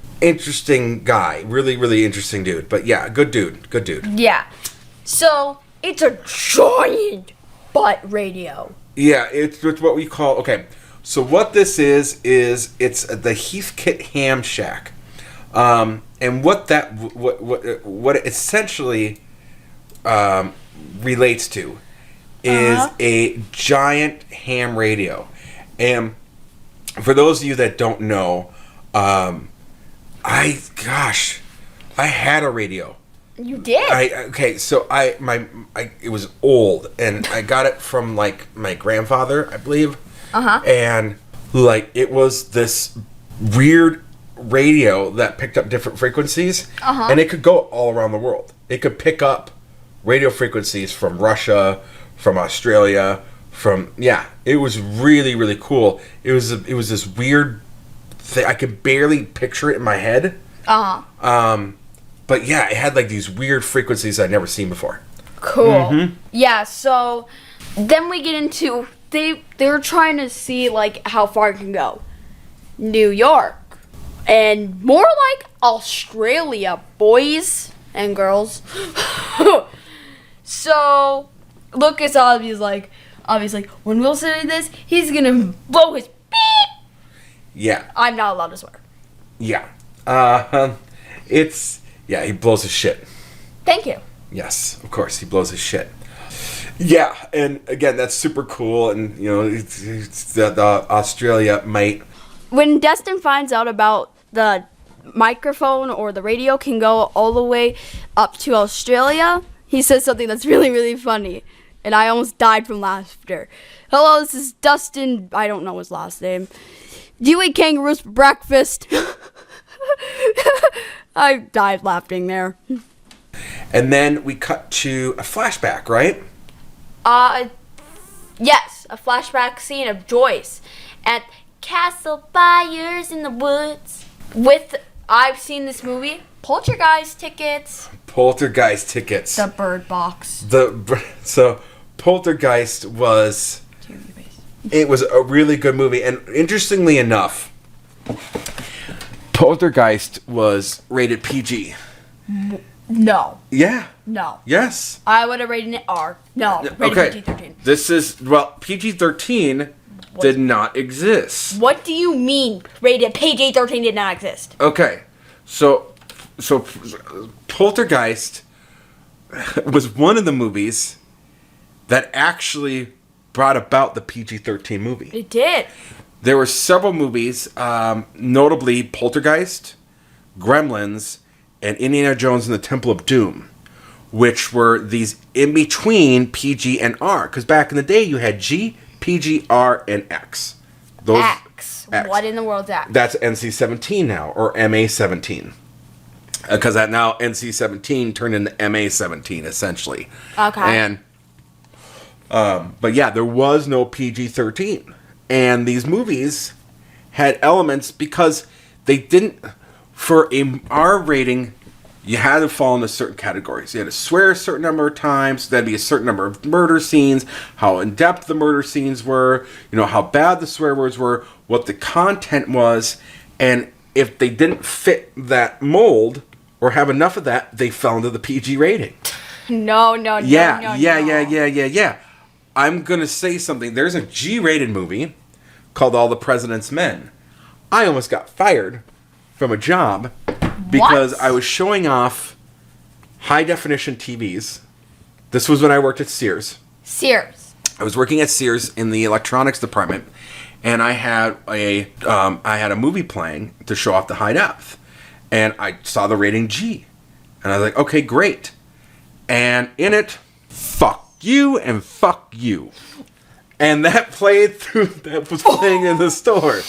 guy. Really, really interesting dude. But yeah, good dude. Yeah. So, it's a giant butt radio. Yeah, it's what we call... Okay, so what this is it's the Heathkit Ham Shack. And what it essentially relates to is a giant ham radio. And for those of you that don't know, I had a radio. You did? It was old, and I got it from, like, my grandfather, I believe. And, like, it was this weird radio that picked up different frequencies, and it could go all around the world. It could pick up radio frequencies from Russia, from Australia, it was really, really cool. It was this weird thing. I could barely picture it in my head. But yeah, it had like these weird frequencies I'd never seen before. Cool. Yeah, so then we get into they're trying to see like how far it can go. New York. And more like Australia, boys and girls. So Lucas obviously when Wilson did this, he's gonna blow his beep. Yeah. I'm not allowed to swear. Yeah. He blows his shit. Thank you. Yes, of course, he blows his shit. Yeah, and again, that's super cool, and you know, it's the Australia might. When Destin finds out about the microphone or the radio can go all the way up to Australia, he says something that's really, really funny, and I almost died from laughter. Hello, this is Dustin. I don't know his last name. Do you eat kangaroos for breakfast? I died laughing there. And then we cut to a flashback, right? Yes, a flashback scene of Joyce at Castle Fires in the Woods. I've seen this movie, Poltergeist tickets. Poltergeist tickets. The Bird Box. So Poltergeist was a really good movie, and interestingly enough, Poltergeist was rated PG. No. Yeah. No. Yes. I would have rated it R. No. Rated PG-13. PG-13 did not exist. What do you mean rated PG-13 did not exist? Okay. So Poltergeist was one of the movies that actually brought about the PG-13 movie. It did. There were several movies, notably Poltergeist, Gremlins, and Indiana Jones and the Temple of Doom, which were these in-between PG and R. Because back in the day, you had G, PG, R, and X. X. What in the world's X? That's NC-17 now, or MA-17. Because that now NC-17 turned into MA-17, essentially. Okay. And, but yeah, there was no PG-13. And these movies had elements because they didn't, for a R rating, you had to fall into certain categories. You had to swear a certain number of times. There'd be a certain number of murder scenes, how in-depth the murder scenes were, you know, how bad the swear words were, what the content was. And if they didn't fit that mold or have enough of that, they fell into the PG rating. No. Yeah. I'm going to say something. There's a G-rated movie called All the President's Men. I almost got fired from a job because I was showing off high-definition TVs. This was when I worked at Sears. I was working at Sears in the electronics department, and I had a movie playing to show off the high def. And I saw the rating G. And I was like, okay, great. And in it, fuck you and fuck you. And that was playing in the store.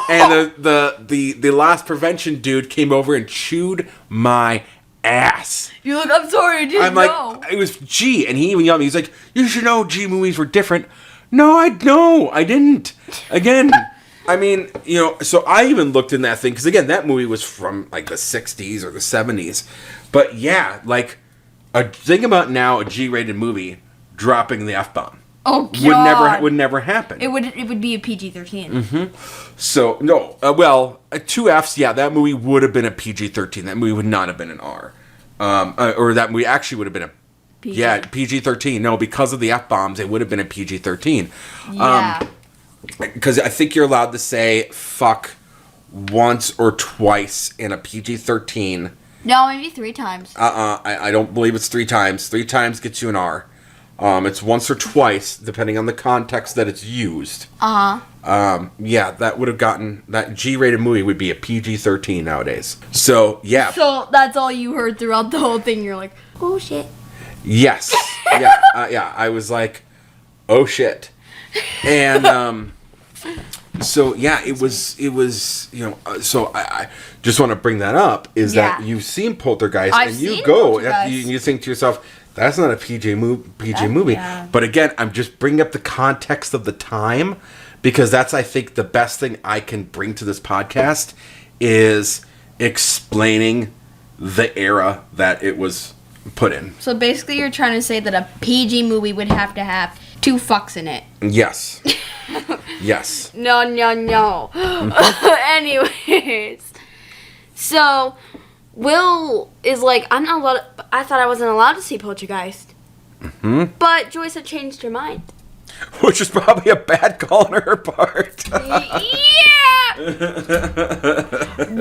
And the loss prevention dude came over and chewed my ass. You're like, I'm sorry, I didn't know. Like, it was G. And he even yelled at me. He's like, you should know G movies were different. No, I didn't. Again, I mean, you know, so I even looked in that thing. Because again, that movie was from like the 60s or the 70s. But yeah, like, think about now a G-rated movie dropping the F-bomb. Oh God! Would never happen. It would be a PG-13. Mm-hmm. So no, 2 Fs. Yeah, that movie would have been a PG-13. That movie would not have been an R, or that movie actually would have been a PG-13. No, because of the F-bombs, it would have been a PG-13. Yeah. Because I think you're allowed to say fuck once or twice in a PG-13. No, maybe 3 times. I don't believe it's 3 times. 3 times gets you an R. It's once or twice, depending on the context that it's used. yeah, that would have gotten, that G-rated movie would be a PG-13 nowadays. So, yeah. So that's all you heard throughout the whole thing. You're like, oh shit. Yes. Yeah. Yeah. I was like, oh shit. And so yeah, it was so I just want to bring that up is that you've seen Poltergeist and you go and you think to yourself, that's not a PG movie. Yeah. But again, I'm just bringing up the context of the time because that's, I think, the best thing I can bring to this podcast is explaining the era that it was put in. So basically you're trying to say that a PG movie would have to have 2 fucks in it. Yes. Yes. No. Anyways. So Will is like, I'm not allowed. I thought I wasn't allowed to see Poltergeist. Mm-hmm. But Joyce had changed her mind. Which is probably a bad call on her part. Yeah!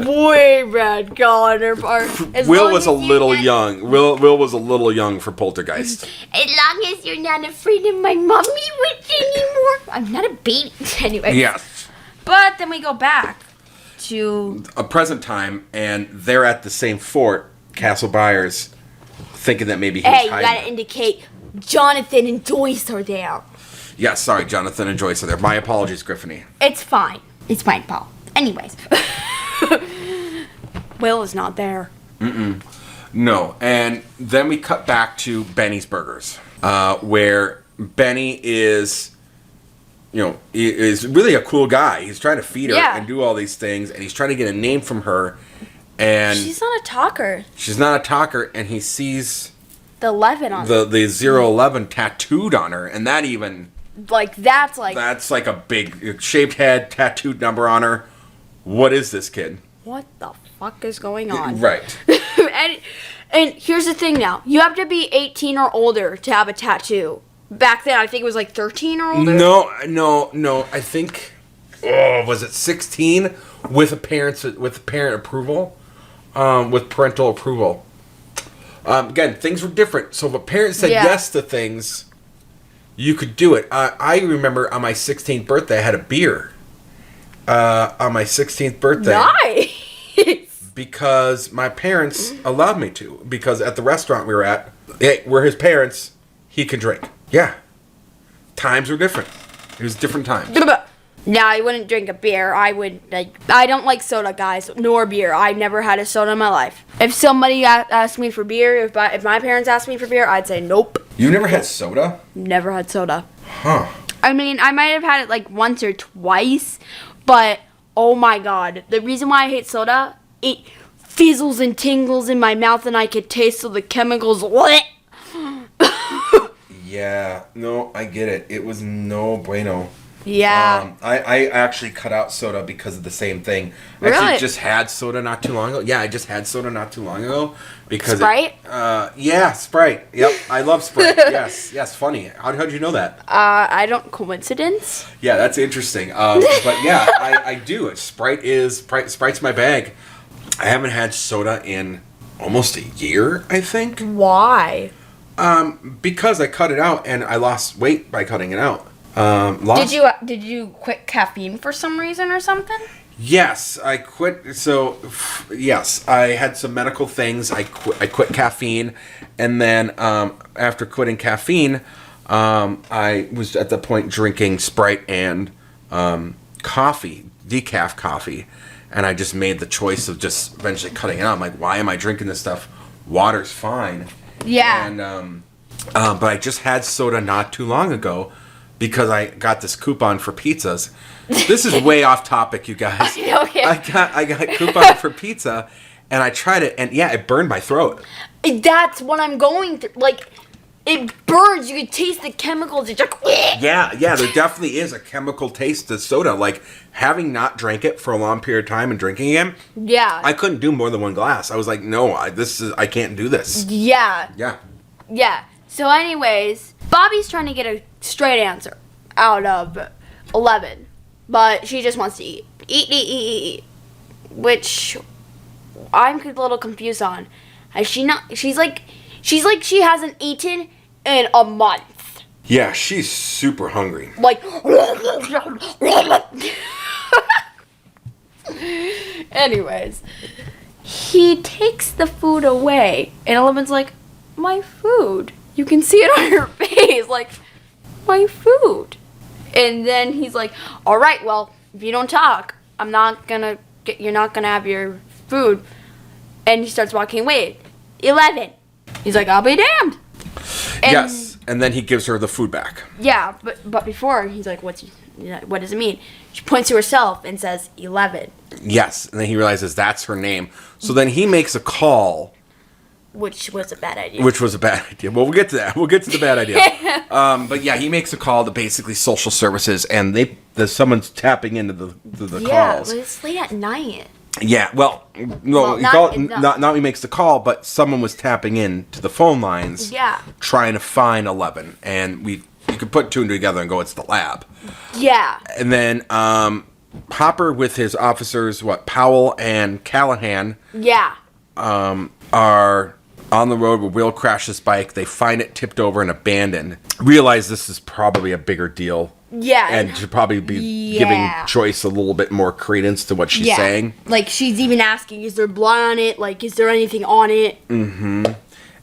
Way bad call on her part. Will was a little young. Will was a little young for Poltergeist. As long as you're not afraid of my mommy witch anymore. I'm not a baby. Anyway. Yes. But then we go back to a present time, and they're at the same fort, Castle Byers, thinking that maybe he was you gotta indicate Jonathan and Joyce are there. Yeah, sorry, Jonathan and Joyce are there. My apologies, Giffiny. It's fine. It's fine, Paul. Anyways. Will is not there. No, and then we cut back to Benny's Burgers, where Benny is really a cool guy. He's trying to feed her and do all these things, and he's trying to get a name from her. And she's not a talker. She's not a talker, and he sees the 11 on the 011 tattooed on her, and that even that's like a big shaped head, tattooed number on her. What is this, kid? What the fuck is going on? Right. and here's the thing now. You have to be 18 or older to have a tattoo. Back then, I think it was like 13 or older. No. I think, was it 16 with parent approval, with parental approval. Again, things were different. So if a parent said yes to things, you could do it. I remember on my 16th birthday, I had a beer. On my 16th birthday. Nice. Because my parents allowed me to. Because at the restaurant we were at, we're his parents, he can drink. Yeah. Times were different. It was different times. No, I wouldn't drink a beer. I don't like soda, guys, nor beer. I've never had a soda in my life. If somebody asked me for beer, if my parents asked me for beer, I'd say nope. You've never had soda? Never had soda. Huh. I mean, I might have had it like once or twice, but oh my god. The reason why I hate soda, it fizzles and tingles in my mouth and I could taste all the chemicals. Yeah, no, I get it. It was no bueno. Yeah. I actually cut out soda because of the same thing. I Really? actually just had soda not too long ago. Yeah, I just had soda not too long ago. Because Sprite? Yeah, Sprite. Yep, I love Sprite. Yes, funny. How'd you know that? I don't, coincidence? Yeah, that's interesting. But yeah, I do. Sprite's my bag. I haven't had soda in almost a year, I think. Why? Because I cut it out and I lost weight by cutting it out. Did you quit caffeine for some reason or something? Yes, I quit. So, yes, I had some medical things. I quit caffeine, and then after quitting caffeine, I was at the point drinking Sprite and coffee, decaf coffee, and I just made the choice of just eventually cutting it out. I'm like, why am I drinking this stuff? Water's fine. Yeah. And but I just had soda not too long ago. Because I got this coupon for pizzas. This is way off topic, you guys. Okay. I got coupon for pizza, and I tried it, and yeah, it burned my throat. That's what I'm going through. Like, it burns. You can taste the chemicals. It's like, Yeah, there definitely is a chemical taste to soda. Like, having not drank it for a long period of time and drinking again, yeah, I couldn't do more than one glass. I was like, no, I can't do this. Yeah. Yeah. So anyways, Bobby's trying to get a straight answer out of 11, but she just wants to eat, which I'm a little confused on. She's like she hasn't eaten in a month. Yeah, she's super hungry. Like, anyways, he takes the food away, and 11's like, my food. You can see it on her face, like, my food. And then he's like, all right, well, if you don't talk, you're not gonna have your food. And he starts walking away. 11. He's like, I'll be damned. And yes, and then he gives her the food back. Yeah, but before, he's like, what does it mean? She points to herself and says, 11. Yes, and then he realizes that's her name. So then he makes a call. Which was a bad idea. Well, we'll get to that. We'll get to the bad idea. But yeah, he makes a call to basically social services, and someone's tapping into the calls. Yeah, but it's late at night. Yeah, well, no, not he makes the call, but someone was tapping in to the phone lines. Yeah. Trying to find 11, and you could put two and two together and go, it's the lab. Yeah. And then Hopper with his officers, Powell and Callahan. Yeah. Are on the road where Will crashed his bike. They find it tipped over and abandoned. Realize this is probably a bigger deal. Yeah. And should probably be giving Joyce a little bit more credence to what she's saying. Like, she's even asking, is there blood on it? Like, is there anything on it? Mm-hmm.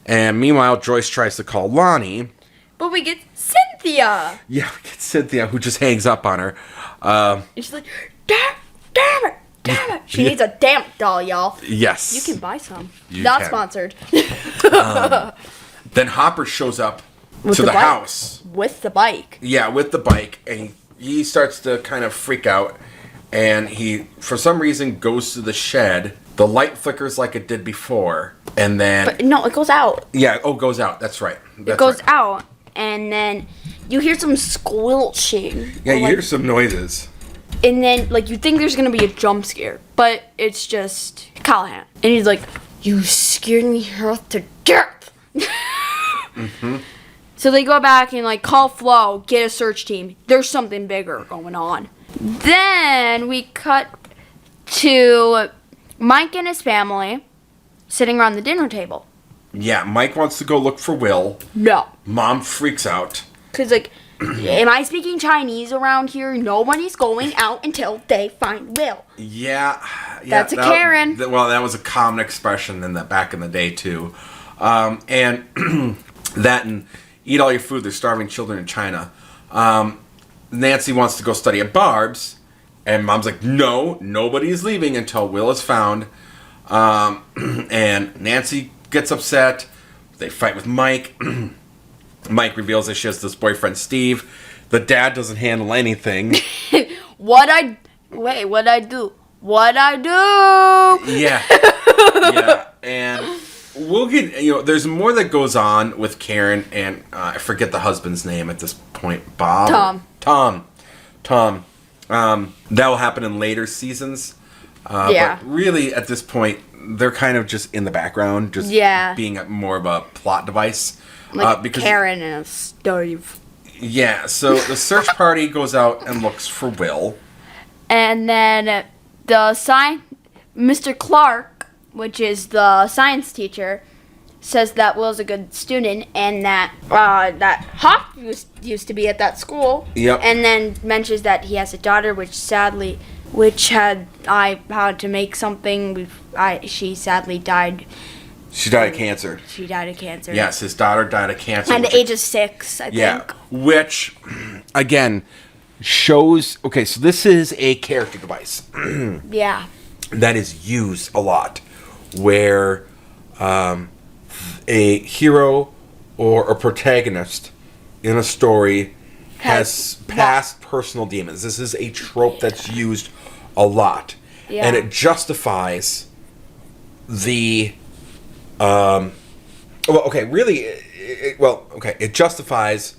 And meanwhile, Joyce tries to call Lonnie. But we get Cynthia. Yeah, we get Cynthia, who just hangs up on her. And she's like, damn it. She needs a damn doll, y'all. Yes. You can buy some. You Not can. sponsored. Then Hopper shows up With to the house. With the bike. Yeah, with the bike. And he starts to kind of freak out. And he, for some reason, goes to the shed. The light flickers like it did before. And then... But no, it goes out. Yeah, it goes out. That's right. It goes out. And then you hear some squelching. Yeah, you hear some noises. And then, like, you think there's going to be a jump scare. But it's just Callahan. And he's like, you scared me half to death. Mm-hmm. So they go back and, like, call Flo, get a search team. There's something bigger going on. Then we cut to Mike and his family sitting around the dinner table. Yeah, Mike wants to go look for Will. No. Mom freaks out. Because, like, am I speaking Chinese around here? Nobody's going out until they find Will. Yeah. That's a Karen. Well, that was a common expression back in the day, too. And that and eat all your food, there's starving children in China. Nancy wants to go study at Barb's. And Mom's like, no, nobody's leaving until Will is found. And Nancy gets upset. They fight with Mike. Mike reveals that she has this boyfriend, Steve. The dad doesn't handle anything. What'd I do? Yeah. Yeah. And we'll get, there's more that goes on with Karen and I forget the husband's name at this point. Bob? Tom. That will happen in later seasons. Yeah. But really, at this point, they're kind of just in the background, just being more of a plot device. Like because, Karen and Steve. Yeah, so the search party goes out and looks for Will. And then Mr. Clark, which is the science teacher, says that Will's a good student and that Hawk used to be at that school. Yep. And then mentions that he has a daughter, I had to make something. She sadly died. She died of cancer. Yes, his daughter died of cancer. At the age of 6, I think. Yeah, which, again, shows... Okay, so this is a character device. Yeah. That is used a lot, where a hero or a protagonist in a story has past personal demons. This is a trope that's used a lot. Yeah. And it justifies the... it justifies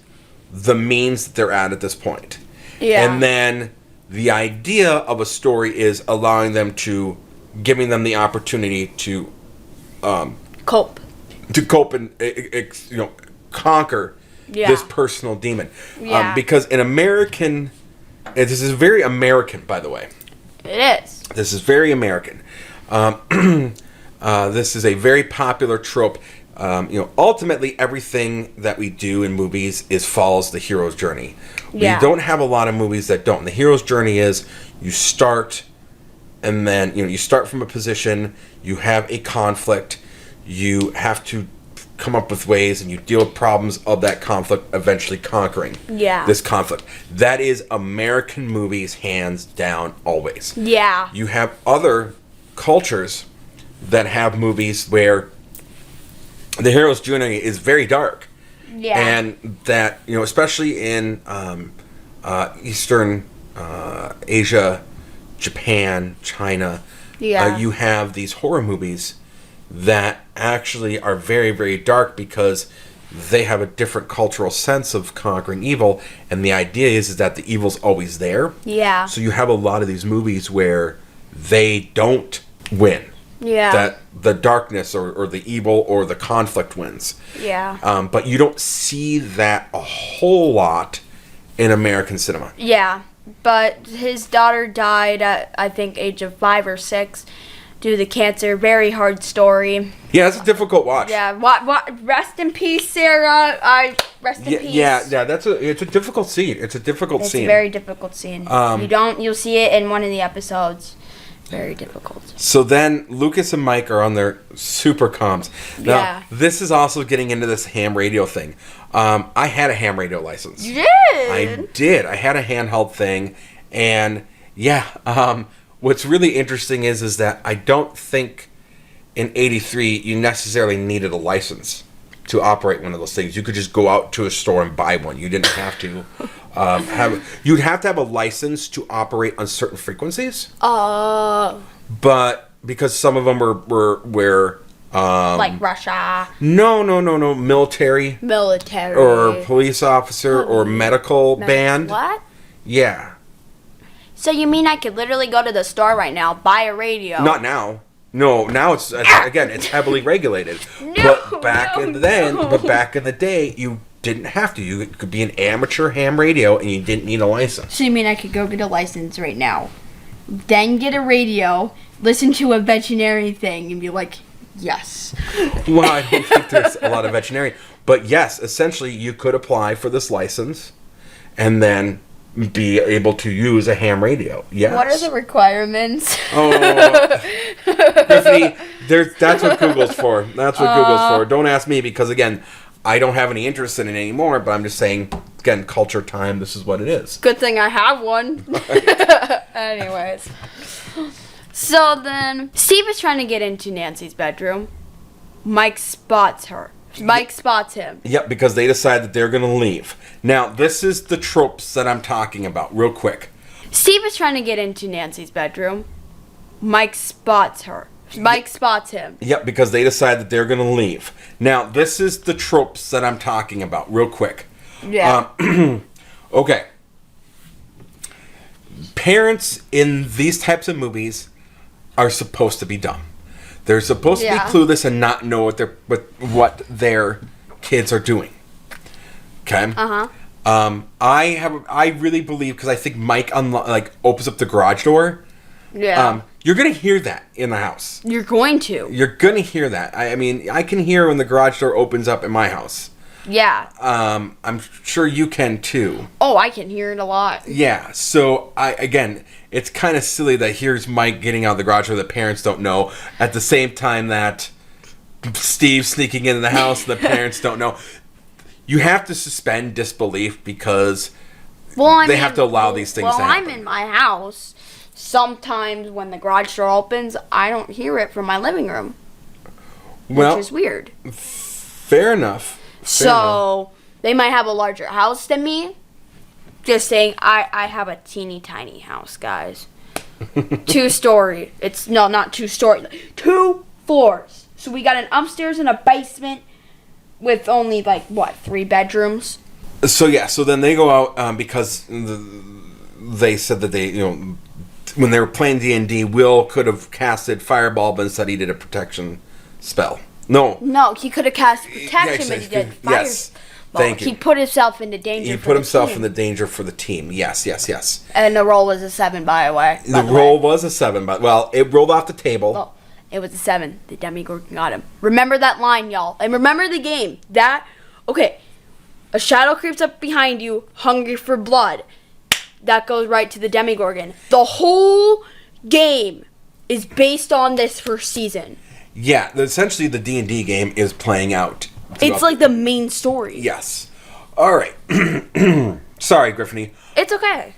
the means that they're at this point. Yeah. And then the idea of a story is allowing them to, giving them the opportunity to cope and conquer this personal demon. Yeah. Because in American, this is very American, by the way. It is. This is very American. This is a very popular trope. ultimately everything that we do in movies follows the hero's journey. Yeah. We don't have a lot of movies that don't. The hero's journey is you start, and then you start from a position, you have a conflict, you have to come up with ways, and you deal with problems of that conflict, eventually conquering this conflict. That is American movies, hands down, always. Yeah. You have other cultures that have movies where the hero's journey is very dark. Yeah. And that, especially in Eastern Asia, Japan, China, you have these horror movies that actually are very, very dark because they have a different cultural sense of conquering evil, and the idea is that the evil's always there. Yeah. So you have a lot of these movies where they don't win. Yeah. That the darkness or the evil or the conflict wins. Yeah. But you don't see that a whole lot in American cinema. Yeah. But his daughter died at, I think, age of 5 or 6 due to cancer. Very hard story. Yeah, it's a difficult watch. Yeah. What? Rest in peace, Sarah. Rest in peace. Yeah. It's a difficult scene. It's a difficult scene. It's a very difficult scene. You'll see it in one of the episodes. Very difficult. So then Lucas and Mike are on their super comms. Now, this is also getting into this ham radio thing. I had a ham radio license. You did? I did. I had a handheld thing. And what's really interesting is that I don't think in 83 you necessarily needed a license to operate one of those things. You could just go out to a store and buy one. You didn't have to you'd have to have a license to operate on certain frequencies. But because some of them were like Russia. No. Military or police officer or medical band. What? Yeah. So you mean I could literally go to the store right now, buy a radio? Not now. No, now it's heavily regulated. But back in the day, you didn't have to. You could be an amateur ham radio and you didn't need a license. So you mean I could go get a license right now, then get a radio, listen to a veterinary thing, and be like, yes. Well, I don't think there's a lot of veterinary. But yes, essentially you could apply for this license and then be able to use a ham radio. Yes. What are the requirements? Giffiny, that's what Google's for. That's what Google's for. Don't ask me because, again, I don't have any interest in it anymore, but I'm just saying, again, culture time, this is what it is. Good thing I have one. Anyways. So then, Steve is trying to get into Nancy's bedroom. Mike spots her. Mike spots him. Yep, because they decide that they're going to leave. Now, this is the tropes that I'm talking about, real quick. Steve is trying to get into Nancy's bedroom. Mike spots her. Mike spots him. Yep, because they decide that they're going to leave. Now, this is the tropes that I'm talking about, real quick. Yeah. Okay. Parents in these types of movies are supposed to be dumb. They're supposed to be clueless and not know what their kids are doing. Okay? I really believe, because I think Mike opens up the garage door. Yeah. You're going to hear that in the house. You're going to. You're going to hear that. I mean, I can hear when the garage door opens up in my house. Yeah. I'm sure you can too. Oh, I can hear it a lot. Yeah. So, it's kind of silly that here's Mike getting out of the garage door, the parents don't know, at the same time that Steve's sneaking into the house and the parents don't know. You have to suspend disbelief because they have to allow these things to happen. Well, I'm in my house. Sometimes when the garage door opens, I don't hear it from my living room. Which is weird. Fair enough. So, they might have a larger house than me. Just saying, I have a teeny tiny house, guys. 2-story. It's, no, not 2-story. 2 floors. So we got an upstairs and a basement with only, 3 bedrooms? So then they go out because they said that they, when they were playing D&D, Will could have casted Fireball, but instead he did a protection spell. No, he could have cast protection, but he did fire. Yes, thank you. He put himself into danger. He put himself in the danger for the team. Yes. And the roll was a 7, by the way. The roll was a 7, but it rolled off the table. Well, It was the 7. The Demogorgon got him. Remember that line, y'all. And remember the game. Okay. A shadow creeps up behind you, hungry for blood. That goes right to the Demogorgon. The whole game is based on this first season. Yeah, essentially the D&D game is playing out. It's like the main story. Yes. All right. Sorry, Giffiny. It's okay.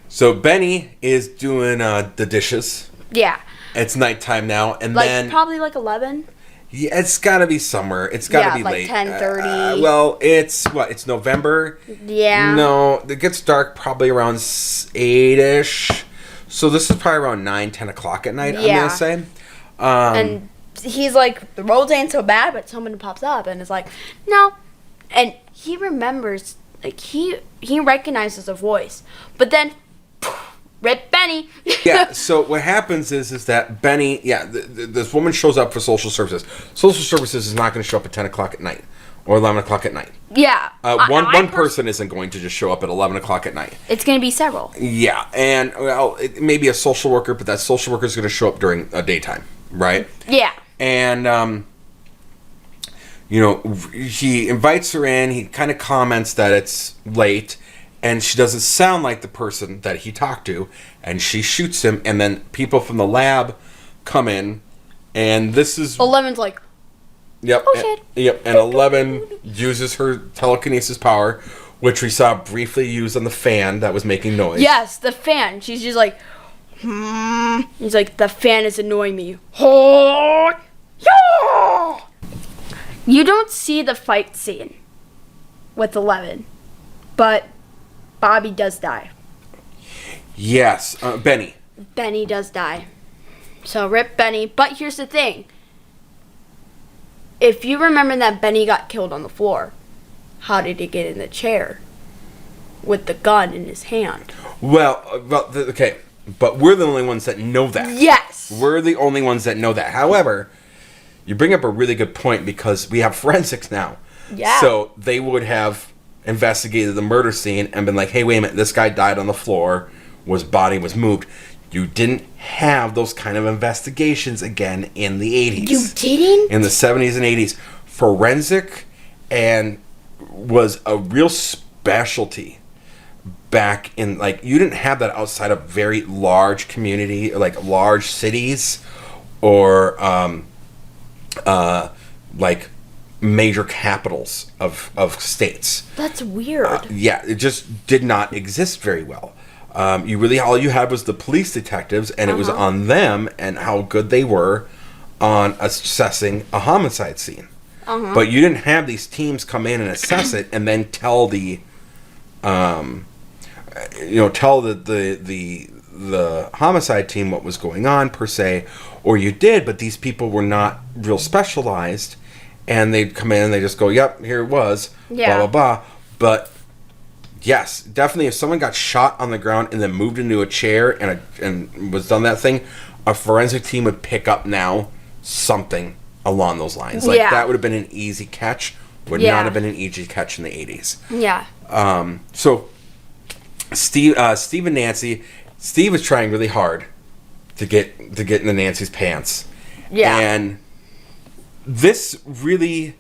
So Benny is doing the dishes. Yeah. It's nighttime now, and like, then probably like 11. Yeah, it's got to be somewhere. It's got to be like late. 10:30. Well, it's November. Yeah. No, it gets dark probably around 8ish. So this is probably around 9, 10 o'clock at night. Yeah. I'm gonna say. And he's like, the roads ain't so bad, but someone pops up and is like, no. And he remembers, like, he recognizes a voice. But then, rip Benny. Yeah, so what happens is that Benny, this woman shows up for social services. Social services is not going to show up at 10 o'clock at night or 11 o'clock at night. Yeah. One person isn't going to just show up at 11 o'clock at night. It's going to be several. Yeah, and, well, it may be a social worker, but that social worker is going to show up during a daytime, right? Yeah. And, he invites her in. He kind of comments that it's late, and she doesn't sound like the person that he talked to, and she shoots him, and then people from the lab come in, and this is... 11's like, Yep. oh shit. Yep, and 11 uses her telekinesis power, which we saw briefly used on the fan that was making noise. Yes, the fan. She's just like, He's like, the fan is annoying me. Oh, yeah! You don't see the fight scene with 11, but Bobby does die. Yes, Benny. Benny does die. So rip Benny. But here's the thing. If you remember that Benny got killed on the floor, how did he get in the chair with the gun in his hand? Okay, but we're the only ones that know that. Yes! We're the only ones that know that. However, you bring up a really good point because we have forensics now. Yeah. So they would have investigated the murder scene and been like, hey, wait a minute, this guy died on the floor, his body was moved. You didn't have those kind of investigations again in the 80s. You didn't? In the 70s and 80s. Forensic was a real specialty back in, like, you didn't have that outside of very large community, like large cities or like major capitals of states. That's weird. Yeah, it just did not exist very well. All you had was the police detectives, and it was on them and how good they were on assessing a homicide scene. But you didn't have these teams come in and assess it and then tell the homicide team what was going on per se, or you did, but these people were not real specialized, and they'd come in and they just go, "Yep, here it was," blah blah blah. But yes, definitely, if someone got shot on the ground and then moved into a chair and was done that thing, a forensic team would pick up now something along those lines. Like that would have been an easy catch. Would not have been an easy catch in the 80s. Yeah. So Steve and Nancy, Steve was trying really hard to get into Nancy's pants. Yeah. And this really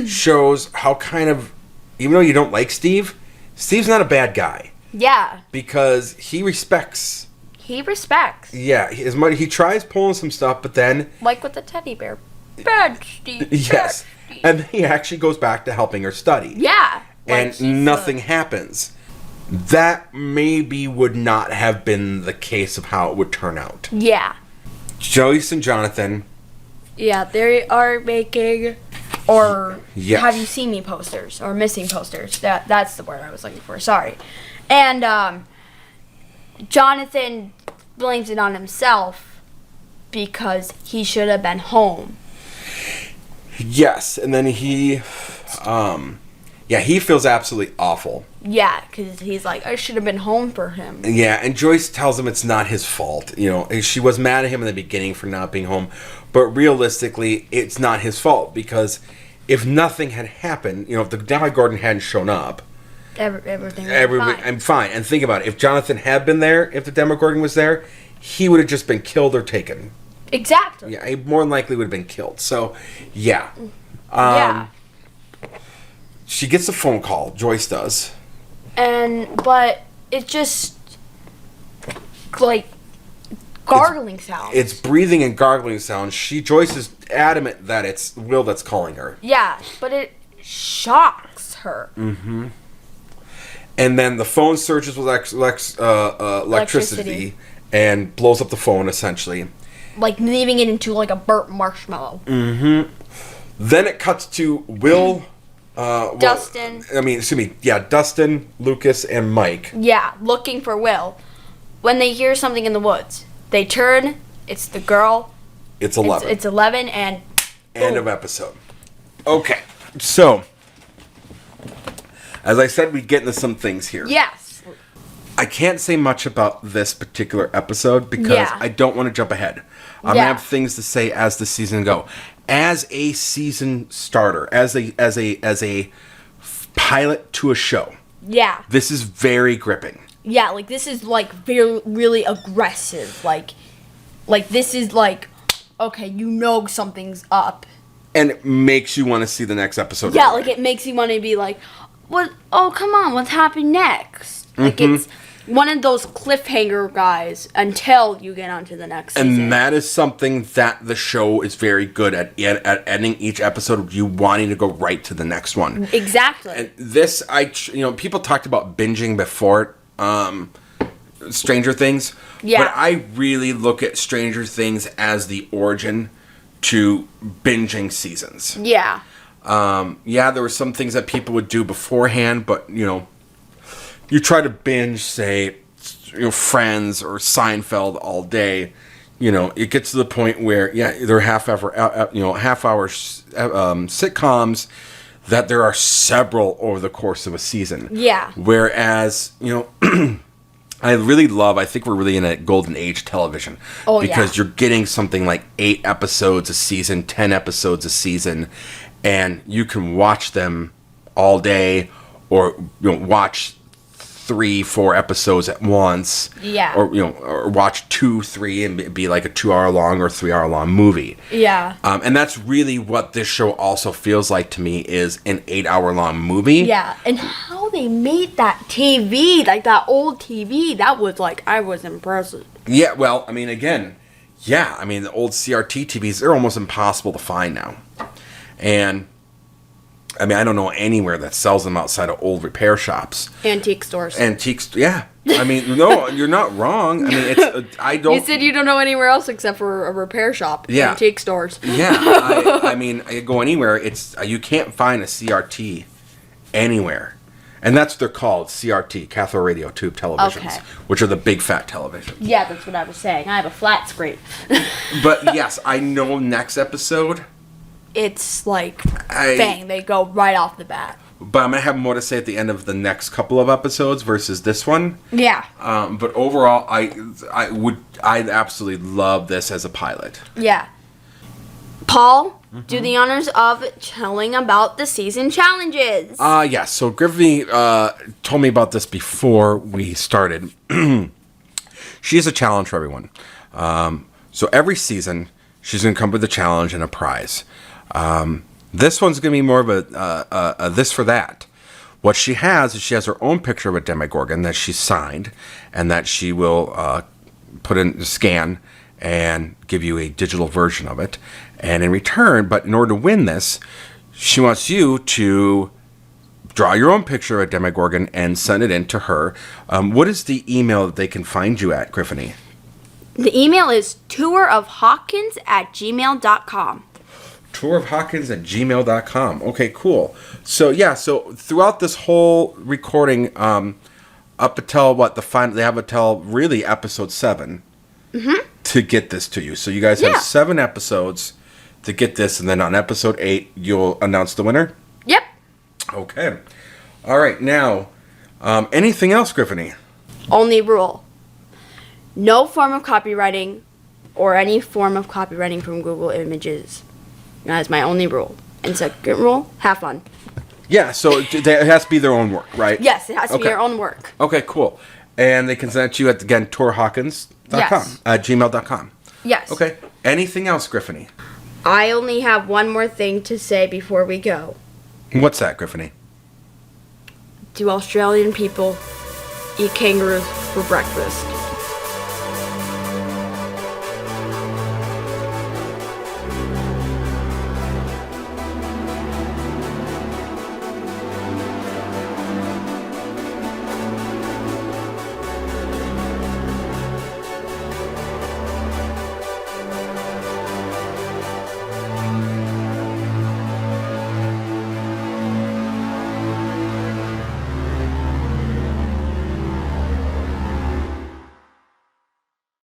shows how kind of, even though you don't like Steve, Steve's not a bad guy. Yeah. Because he respects. He respects. Yeah. He tries pulling some stuff, but then... Like with the teddy bear. Bad Steve. Yes. Bad Steve. And then he actually goes back to helping her study. Yeah. And nothing happens. That maybe would not have been the case of how it would turn out. Yeah. Joyce and Jonathan. Yeah, they are making, or yes. Have you seen me posters, or missing posters. That's the word I was looking for, sorry. And Jonathan blames it on himself because he should have been home. Yes, and then he feels absolutely awful. Yeah, because he's like, I should have been home for him. Yeah, and Joyce tells him it's not his fault. You know, she was mad at him in the beginning for not being home, but realistically, it's not his fault because if nothing had happened, if the Demogorgon hadn't shown up, everything would be fine. I'm fine. And think about it. If Jonathan had been there, if the Demogorgon was there, he would have just been killed or taken. Exactly. Yeah, he more than likely would have been killed. So, yeah. Yeah. She gets a phone call. Joyce does. But it's just like gargling sounds. It's breathing and gargling sounds. Joyce is adamant that it's Will that's calling her. Yeah, but it shocks her. Mm-hmm. And then the phone surges with electricity and blows up the phone, essentially. Like leaving it into like a burnt marshmallow. Mm-hmm. Then it cuts to Will... Dustin. Dustin, Lucas, and Mike. Yeah, looking for Will. When they hear something in the woods, they turn. It's the girl. It's 11. It's 11 and... End of episode. Okay, so... As I said, we get into some things here. Yes. I can't say much about this particular episode because I don't want to jump ahead. I'm gonna have things to say as the season go. As a season starter, as a pilot to a show. Yeah. This is very gripping. Yeah, like this is like very really aggressive. Like this is like, okay, you know something's up. And it makes you want to see the next episode. Yeah, like it makes you want to be like, what? Oh, come on, what's happening next? Like it's one of those cliffhanger guys until you get onto the next season. And that is something that the show is very good at ending each episode with you wanting to go right to the next one. Exactly. And this, people talked about binging before Stranger Things. Yeah. But I really look at Stranger Things as the origin to binging seasons. Yeah. There were some things that people would do beforehand, but, you try to binge, say, Friends or Seinfeld all day, it gets to the point where, they're half-hour sitcoms that there are several over the course of a season. Yeah. Whereas, I think we're really in a golden age television. Oh, because you're getting something like 8 episodes a season, 10 episodes a season, and you can watch them all day or watch 3-4 episodes at once. Yeah. Or watch 2-3 and be like a 2-hour long or 3-hour long movie. Yeah. And that's really what this show also feels like to me, is an 8-hour long movie. Yeah. And how they made that TV, like that old TV, that was I was impressed. Yeah, well, again, the old CRT TVs, they're almost impossible to find now. And I don't know anywhere that sells them outside of old repair shops. Antique stores. Yeah. No, you're not wrong. I don't... You said you don't know anywhere else except for a repair shop. Yeah. Antique stores. Yeah. I go anywhere, you can't find a CRT anywhere. And that's what they're called, CRT, cathode radio tube televisions, which are the big fat televisions. Yeah, that's what I was saying. I have a flat screen. But yes, I know next episode... It's bang, they go right off the bat. But I'm going to have more to say at the end of the next couple of episodes versus this one. Yeah. But overall, I absolutely love this as a pilot. Yeah. Paul, do the honors of telling about the season challenges. Yes. So Giffiny told me about this before we started. She has a challenge for everyone. So every season, she's going to come with a challenge and a prize. This one's going to be more of a this for that. What she has is she has her own picture of a Demogorgon that she signed and that she will put in a scan and give you a digital version of it. And in return, but in order to win this, she wants you to draw your own picture of a Demogorgon and send it in to her. What is the email that they can find you at, Giffiny? The email is tourofhawkins@gmail.com. tourofhawkins@gmail.com. Okay, cool. So throughout this whole recording, up until they have until really episode 7 to get this to you. So you guys have 7 episodes to get this, and then on episode 8 you'll announce the winner. Yep. Okay. All right. Now, anything else, Giffiny? Only rule: no form of copywriting or any form of copywriting from Google Images. That is my only rule. And second rule, have fun. Yeah, so it has to be their own work, right? Yes, it has to be your own work. Okay, cool. And they can send it to you at, again, Tour Hawkins Yes. Gmail.com. Yes. Okay. Anything else, Giffiny? I only have one more thing to say before we go. What's that, Giffiny? Do Australian people eat kangaroos for breakfast?